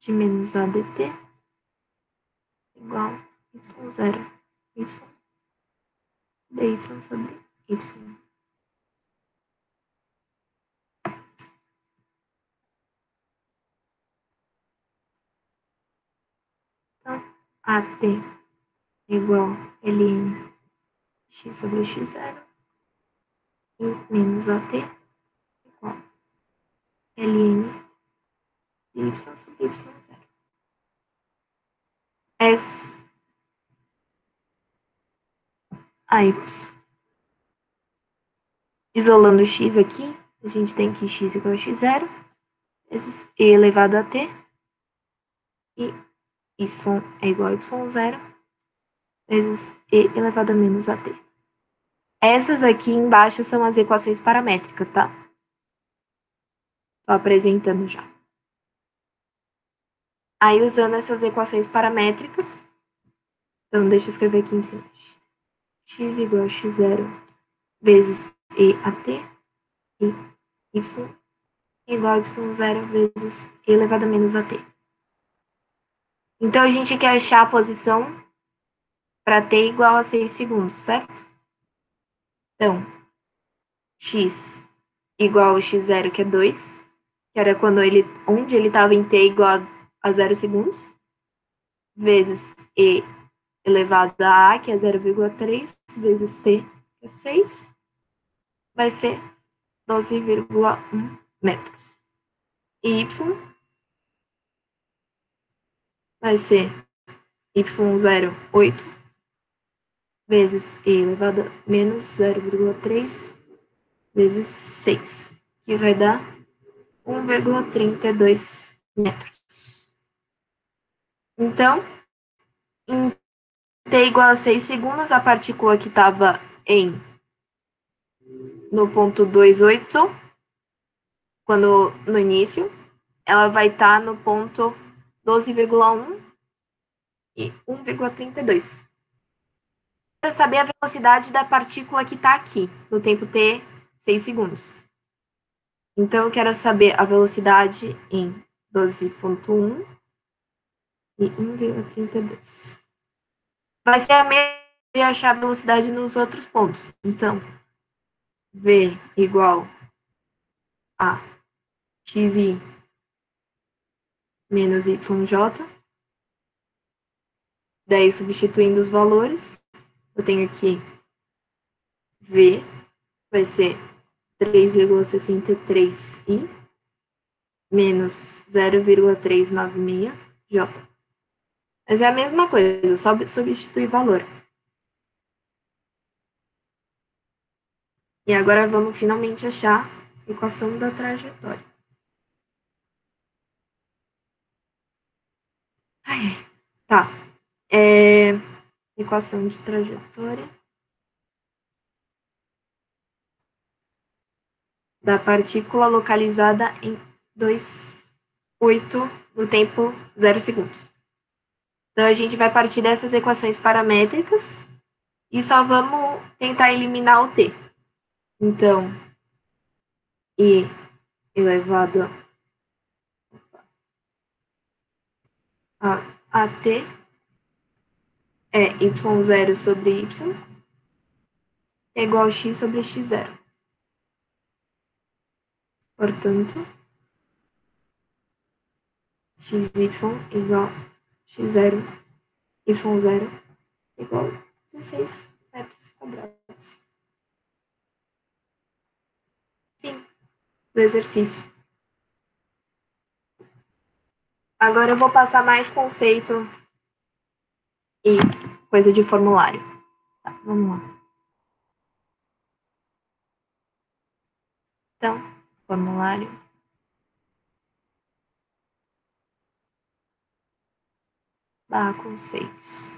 de menos a dt igual a y0 y dy sobre y. Então, AT igual a ln x sobre x0 e menos AT igual a ln y sobre y0. S a y. Isolando x aqui, a gente tem que x igual a x0, vezes e elevado a t, e y é igual a y0, vezes E elevado a menos AT. Essas aqui embaixo são as equações paramétricas, tá? Tô apresentando já. Aí, usando essas equações paramétricas, então deixa eu escrever aqui em cima. X igual a x0 vezes E AT e Y igual a y0 vezes E elevado a menos AT. Então, a gente quer achar a posição para t igual a 6 segundos, certo? Então, x igual a x0, que é 2, que era onde ele estava em t igual a 0 segundos, vezes e elevado a a, que é 0,3, vezes t, que é 6, vai ser 12,1 metros. E y vai ser y0, 8, vezes e elevado a menos 0,3, vezes 6, que vai dar 1,32 metros. Então, em t igual a 6 segundos, a partícula que estava no ponto 28, no início, ela vai estar no ponto 12,1 e 1,32. Para saber a velocidade da partícula que está aqui, no tempo t, 6 segundos. Então, eu quero saber a velocidade em 12,1 e 1,32. Vai ser a mesma de achar a velocidade nos outros pontos. Então, V igual a xi menos yj. Daí, substituindo os valores, eu tenho aqui V vai ser 3,63i menos 0,396j. Mas é a mesma coisa, só substituir valor. E agora vamos finalmente achar a equação da trajetória. Tá. Equação de trajetória da partícula localizada em 2,8 no tempo 0 segundos. Então, a gente vai partir dessas equações paramétricas e só vamos tentar eliminar o t. Então, I elevado a AT é y0 sobre y é igual a x sobre x0. Portanto, xy igual a x0, y0 igual a 16 metros quadrados. Fim do exercício. Agora eu vou passar mais conceito e coisa de formulário. Tá, vamos lá. Então, formulário. Conceitos.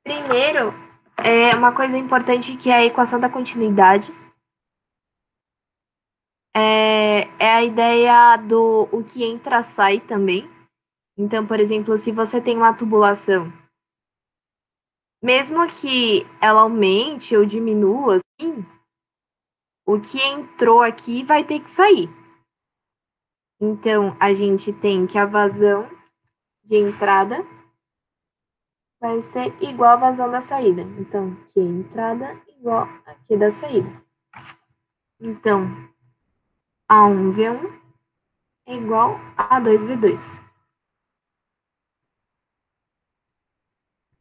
Primeiro, uma coisa importante que é a equação da continuidade. É a ideia do o que entra, sai também. Então, por exemplo, se você tem uma tubulação, mesmo que ela aumente ou diminua, assim, o que entrou aqui vai ter que sair. Então, a gente tem que a vazão de entrada vai ser igual à vazão da saída. Então, Q entrada igual a Q da saída. Então, A1V1 é igual a A2V2.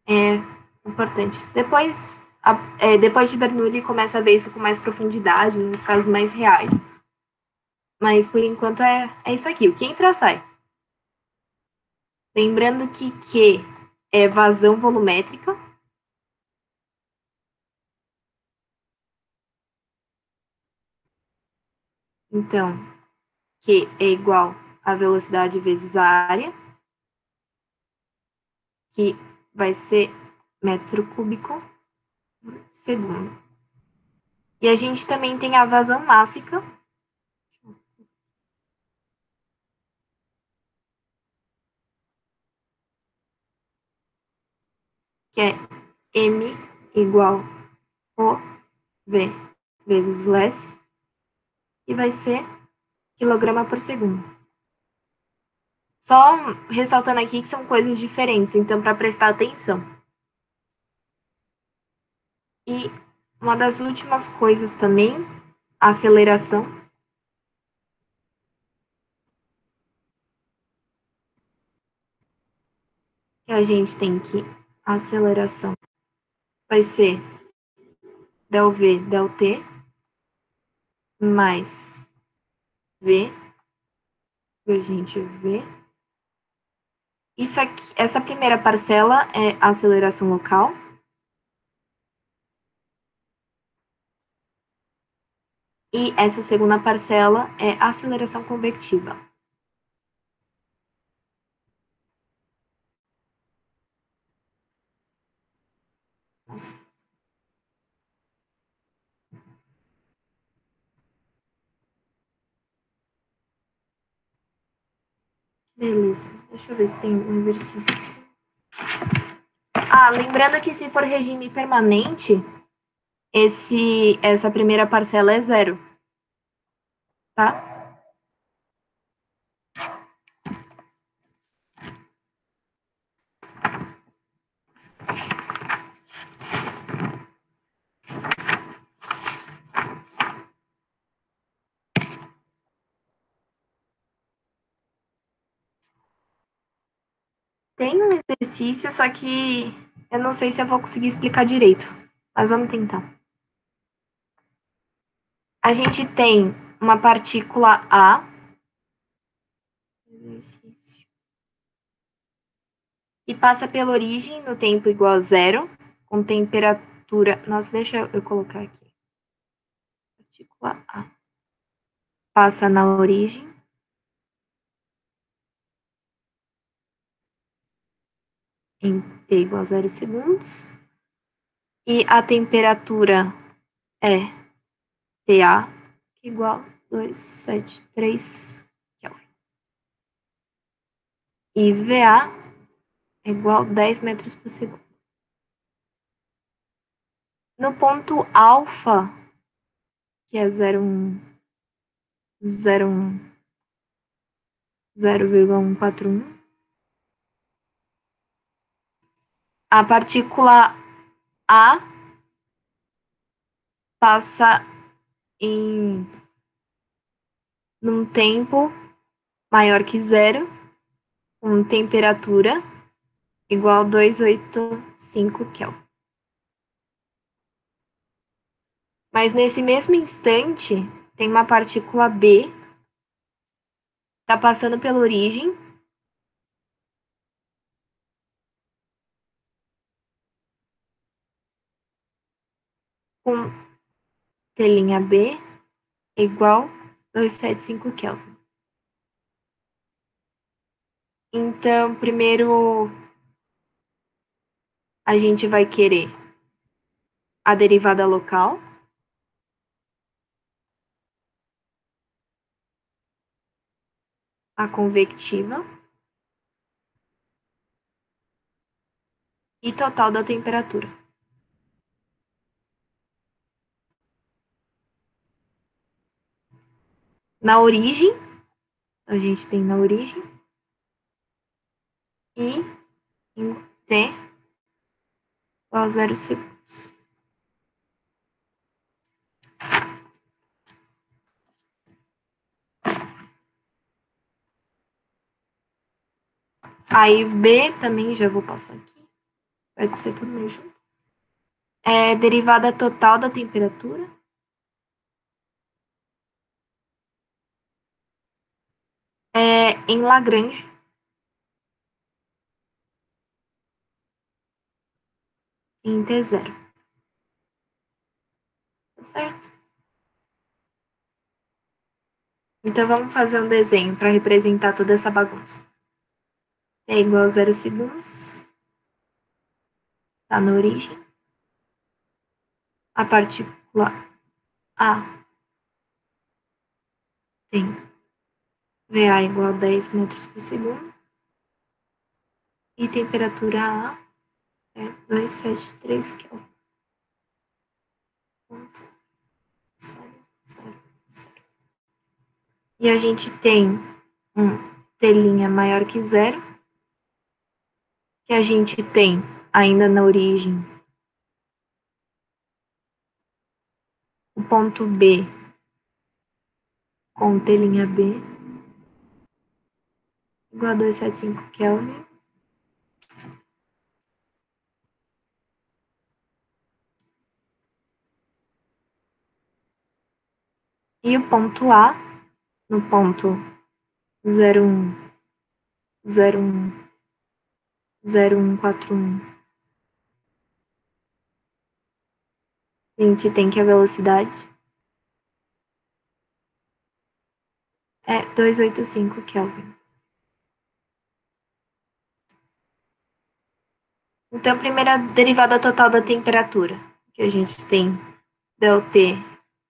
É importante. Depois de Bernoulli, começa a ver isso com mais profundidade, nos casos mais reais. Mas, por enquanto, é isso aqui. O que entra, sai. Lembrando que Q é vazão volumétrica. Então, Q é igual a velocidade vezes a área. que vai ser metro cúbico por segundo. E a gente também tem a vazão mássica, que é M igual O V vezes o S, e vai ser quilograma por segundo. Só ressaltando aqui que são coisas diferentes, então para prestar atenção. E uma das últimas coisas também, a aceleração. Que a gente tem que a aceleração vai ser del V, del T, mais V, que a gente vê. Isso aqui, essa primeira parcela é a aceleração local. E essa segunda parcela é a aceleração convectiva. Nossa. Beleza, deixa eu ver se tem um exercício. Ah, lembrando que se for regime permanente, essa primeira parcela é zero, tá? Tem um exercício, só que eu não sei se eu vou conseguir explicar direito, mas vamos tentar. A gente tem uma partícula A. Exercício. E passa pela origem no tempo igual a zero, com temperatura. Nossa, deixa eu colocar aqui. Partícula A. Passa na origem. Em T igual a 0 segundos. E a temperatura é TA, que é igual a 273 Kelvin. E VA é igual a 10 metros por segundo. No ponto alfa, que é 0,141, a partícula A passa num tempo maior que zero, com temperatura igual a 285 Kelvin. Mas nesse mesmo instante, tem uma partícula B, está passando pela origem, com telinha B igual a 275 Kelvin. Então, primeiro a gente vai querer a derivada local. A convectiva e total da temperatura. Na origem, a gente tem na origem e em T igual a 0 segundos. Aí B também já vou passar aqui. Vai ser tudo meio junto. É derivada total da temperatura. É em Lagrange. Em T0. Tá certo? Então vamos fazer um desenho para representar toda essa bagunça. T igual a 0 segundos. está na origem. A partícula A tem VA igual a 10 metros por segundo. E temperatura A é 273 Kelvin. Ponto 000. E a gente tem um T' maior que zero, que a gente tem ainda na origem o ponto B com T' B igual a 275 Kelvin. E o ponto A, no ponto 0141, a gente tem que a velocidade é 285 Kelvin. Então, a primeira derivada total da temperatura, que a gente tem ΔT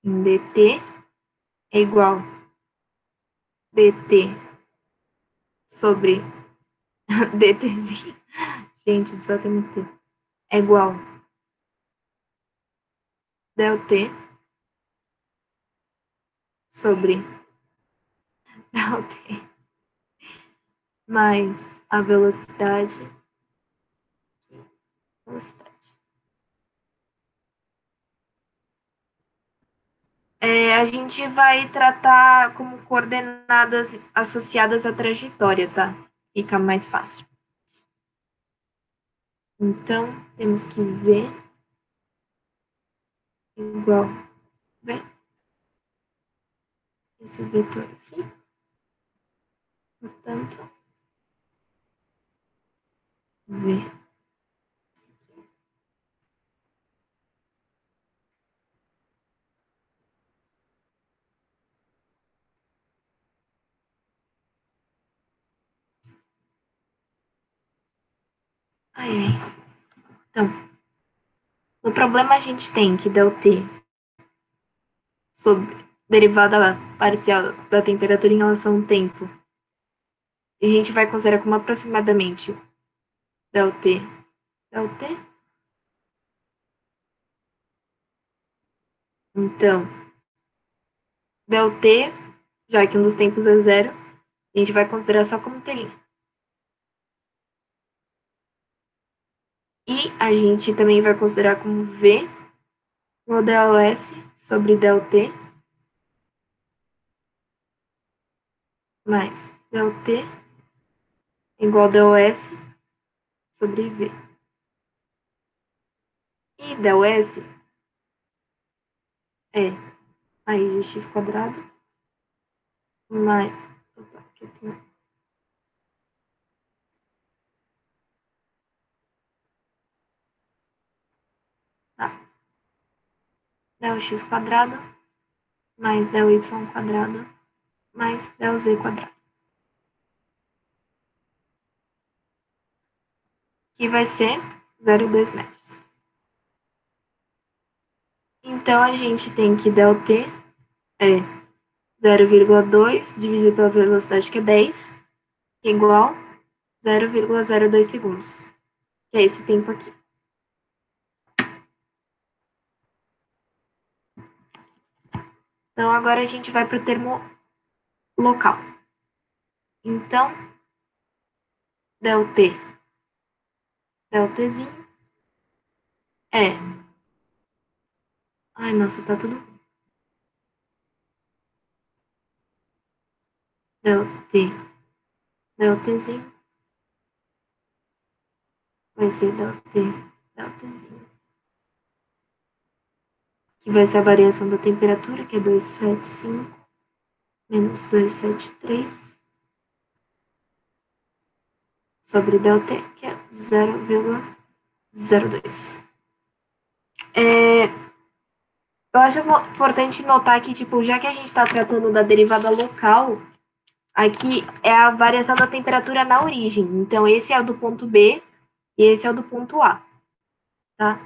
em dt é igual dt sobre dtzinho, gente, só tem um T, é igual ΔT sobre ΔT mais a velocidade. A gente vai tratar como coordenadas associadas à trajetória, tá? Fica mais fácil. Então, temos que V igual V. Esse vetor aqui. Portanto, V. Então, no problema a gente tem que ΔT sobre derivada parcial da temperatura em relação ao tempo. E a gente vai considerar como aproximadamente ΔT. Então, ΔT, já que um dos tempos é zero, a gente vai considerar só como T'. E a gente também vai considerar como V no ΔS sobre ΔT mais ΔT igual a ΔS sobre V. E ΔS é raiz de x quadrado mais... Opa, aqui tem... Δx quadrado mais Dy quadrado mais Δz quadrado. Que vai ser 0,2 metros. Então, a gente tem que ΔT é 0,2 dividido pela velocidade, que é 10, que é igual a 0,02 segundos, que é esse tempo aqui. Então, agora a gente vai para o termo local. Então, ΔTzinho é... Ai, nossa, tá tudo... ΔTzinho vai ser ΔTzinho, que vai ser a variação da temperatura, que é 275 menos 273 sobre ΔT, que é 0,02. Eu acho importante notar que, tipo, já que a gente está tratando da derivada local, aqui é a variação da temperatura na origem. Então, esse é o do ponto B e esse é o do ponto A. tá?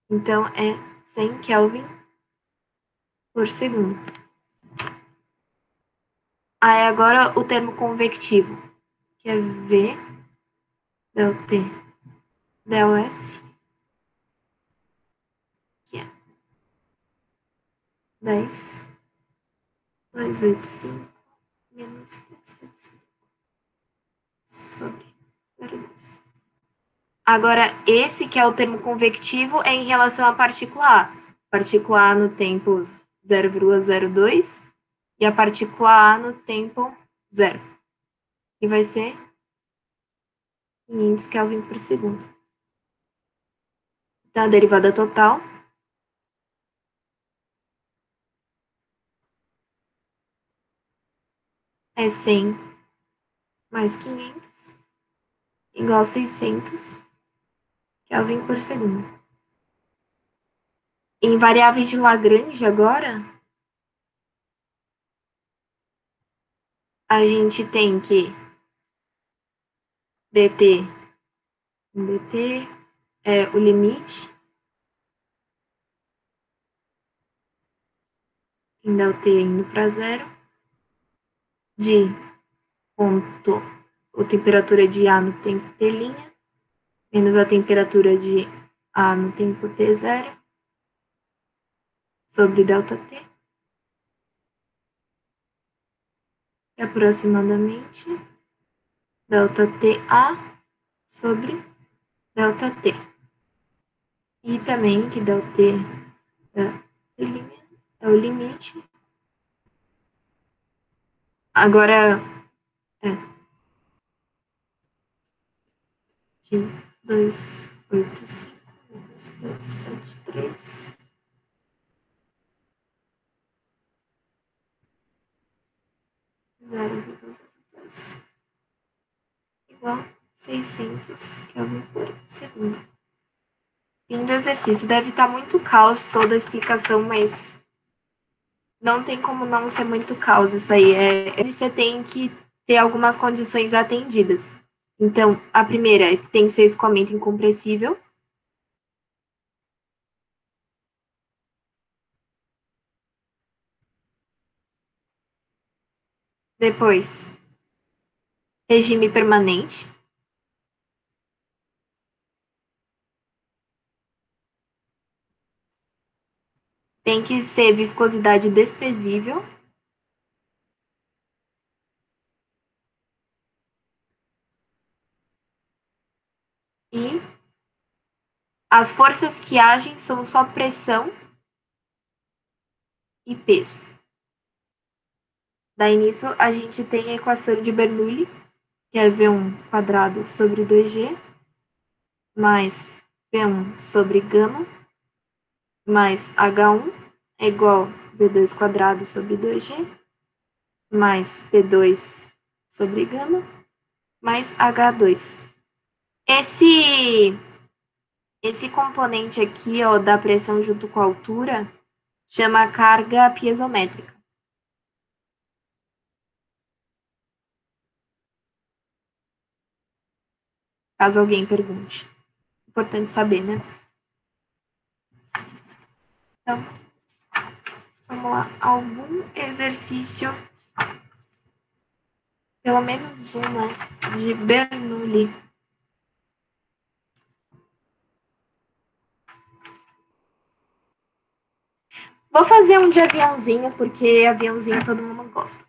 Então, é 100 Kelvin por segundo. Aí, agora, o termo convectivo, que é V del T del S, que é 10, 285, menos 10, sobre 0,2. Agora, esse que é o termo convectivo é em relação à partícula A. Partícula A no tempo 0,02 e a partícula A no tempo 0. E vai ser 500 Kelvin por segundo. Então, a derivada total é 100 mais 500 igual a 600 Kelvin por segundo. Em variáveis de Lagrange agora, a gente tem que dt é o limite em ΔT indo para zero de ponto a temperatura de A no tempo t' menos a temperatura de A no tempo t0 sobre ΔT, que é aproximadamente ΔTA sobre ΔT. E também que ΔT é o limite. Agora, de 285 menos 273 0,02 igual a 600 Kelvin por segundo. Fim do exercício. Deve estar muito caos toda a explicação, mas não tem como não ser muito caos isso aí. Você tem que ter algumas condições atendidas. Então, a primeira é que tem que ser escoamento incompressível. Depois, regime permanente. Tem que ser viscosidade desprezível. E as forças que agem são só pressão e peso. Daí nisso a gente tem a equação de Bernoulli, que é V1 quadrado sobre 2G, mais V1 sobre gama, mais H1 é igual a V2 quadrado sobre 2G, mais P2 sobre gama, mais H2. Esse componente aqui, ó, da pressão junto com a altura, chama carga piezométrica. Caso alguém pergunte. Importante saber, né? Então, vamos lá. Algum exercício, pelo menos uma, de Bernoulli. Vou fazer um de aviãozinho, porque aviãozinho todo mundo gosta.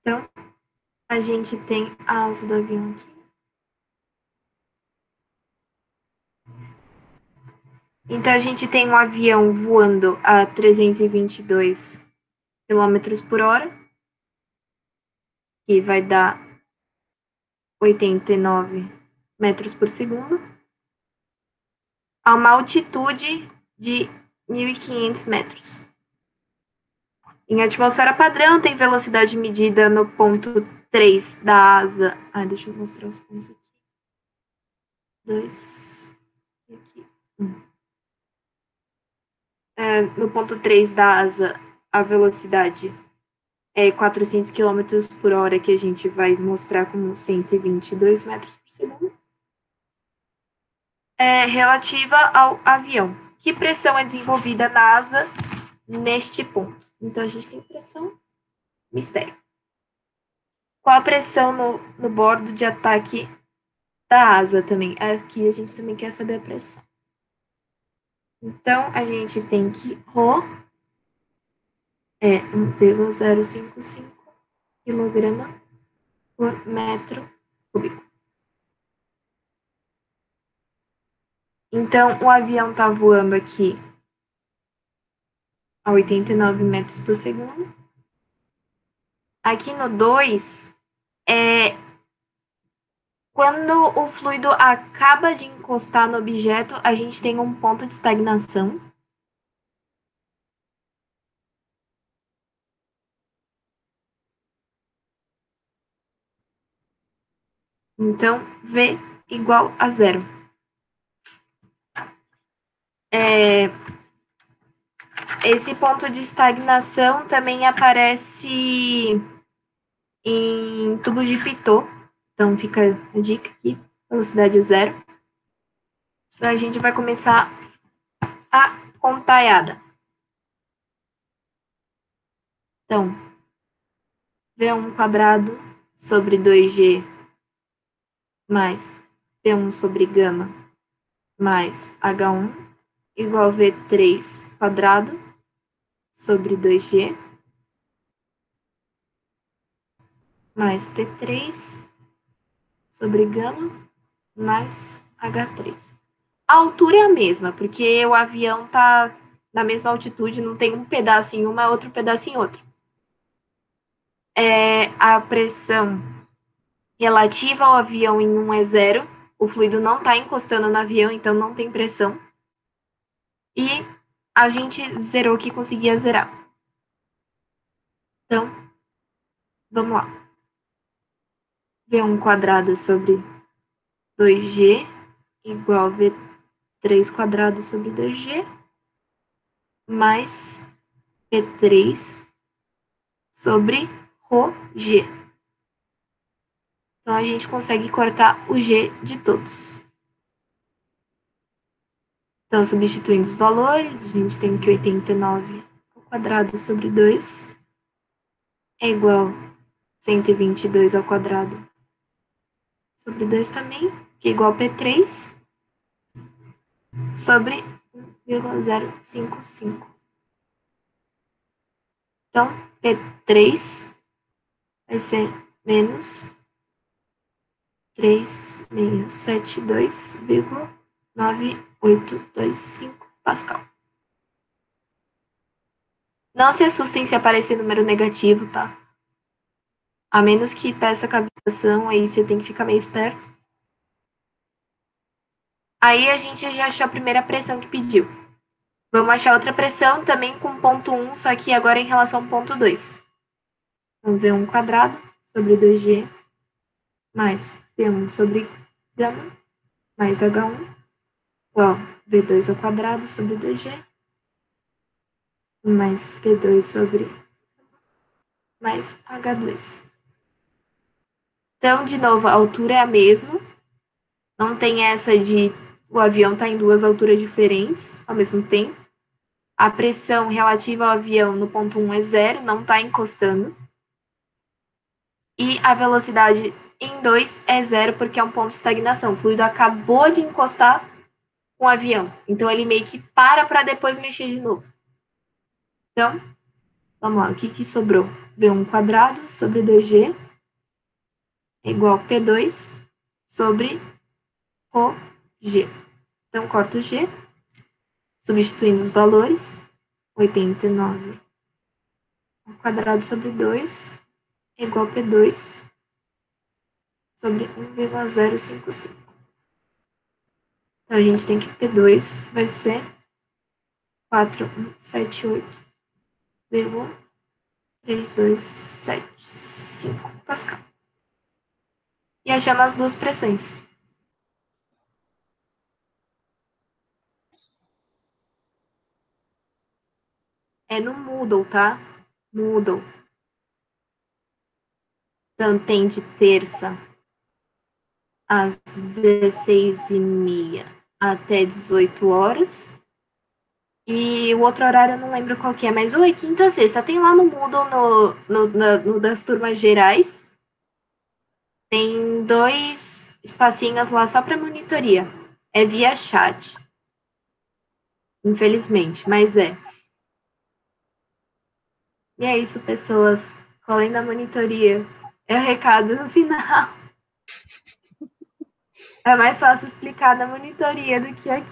Então, a gente tem a asa do avião aqui. Então, a gente tem um avião voando a 322 km por hora, que vai dar 89 metros por segundo, a uma altitude de 1.500 metros. Em atmosfera padrão, tem velocidade medida no ponto 3 da asa. Deixa eu mostrar os pontos aqui. 2 e aqui 1. No ponto 3 da asa, a velocidade é 400 km por hora, que a gente vai mostrar como 122 metros por segundo. relativa ao avião. Que pressão é desenvolvida na asa neste ponto? Então, a gente tem pressão, mistério. Qual a pressão no bordo de ataque da asa também? Aqui a gente também quer saber a pressão. Então, a gente tem que Rho é 1,055 quilograma por metro cúbico. Então, o avião está voando aqui a 89 metros por segundo. Aqui no 2, quando o fluido acaba de encostar no objeto, a gente tem um ponto de estagnação. Então, V igual a zero. Esse ponto de estagnação também aparece em tubos de Pitot. Então, fica a dica aqui, velocidade zero. Então, a gente vai começar a contaiada. Então, V1 quadrado sobre 2G mais P1 sobre gama mais H1 igual a V3 quadrado sobre 2G mais P3 sobre gama mais H3. A altura é a mesma, porque o avião está na mesma altitude, não tem um pedaço em uma, outro pedaço em outra. A pressão relativa ao avião em 1 é zero, o fluido não está encostando no avião, então não tem pressão. E a gente zerou que conseguia zerar. Então, vamos lá. V1 quadrado sobre 2G igual a V3 quadrado sobre 2G mais P3 sobre ρg. Então, a gente consegue cortar o G de todos. Então, substituindo os valores, a gente tem que 89 ao quadrado sobre 2 é igual a 122 ao quadrado sobre 2 também, que é igual a P3 sobre 1,055. Então, P3 vai ser menos 3672,9825 Pascal. Não se assustem se aparecer número negativo, tá? A menos que peça cavitação, aí você tem que ficar meio esperto. Aí a gente já achou a primeira pressão que pediu. Vamos achar outra pressão também com ponto 1, só que agora em relação ao ponto 2. Então, V1 quadrado sobre 2G mais P1 sobre gama mais H1 igual V2 ao quadrado sobre 2G mais P2 sobre mais H2. Então, de novo, a altura é a mesma. Não tem essa de o avião estar em duas alturas diferentes ao mesmo tempo. A pressão relativa ao avião no ponto 1 é zero, não está encostando. E a velocidade em 2 é zero, porque é um ponto de estagnação. O fluido acabou de encostar com o avião. Então, ele meio que para depois mexer de novo. Então, vamos lá. O que sobrou? V1 quadrado sobre 2G é igual a P2 sobre ρg. Então, corto o G, substituindo os valores. 89 ao quadrado sobre 2 é igual a P2 sobre 1,055. Então, a gente tem que P2 vai ser 4178,3275 Pascal. E achamos as duas pressões. É no Moodle, tá? Moodle. Então, tem de terça às 16h30 até 18 horas. E o outro horário eu não lembro qual que é, mas ou é quinta ou sexta. Tem lá no Moodle, no das turmas gerais, tem 2 espacinhos lá só para monitoria. É via chat. Infelizmente, mas é. E é isso, pessoas. Além da monitoria, é o recado no final. É mais fácil explicar na monitoria do que aqui.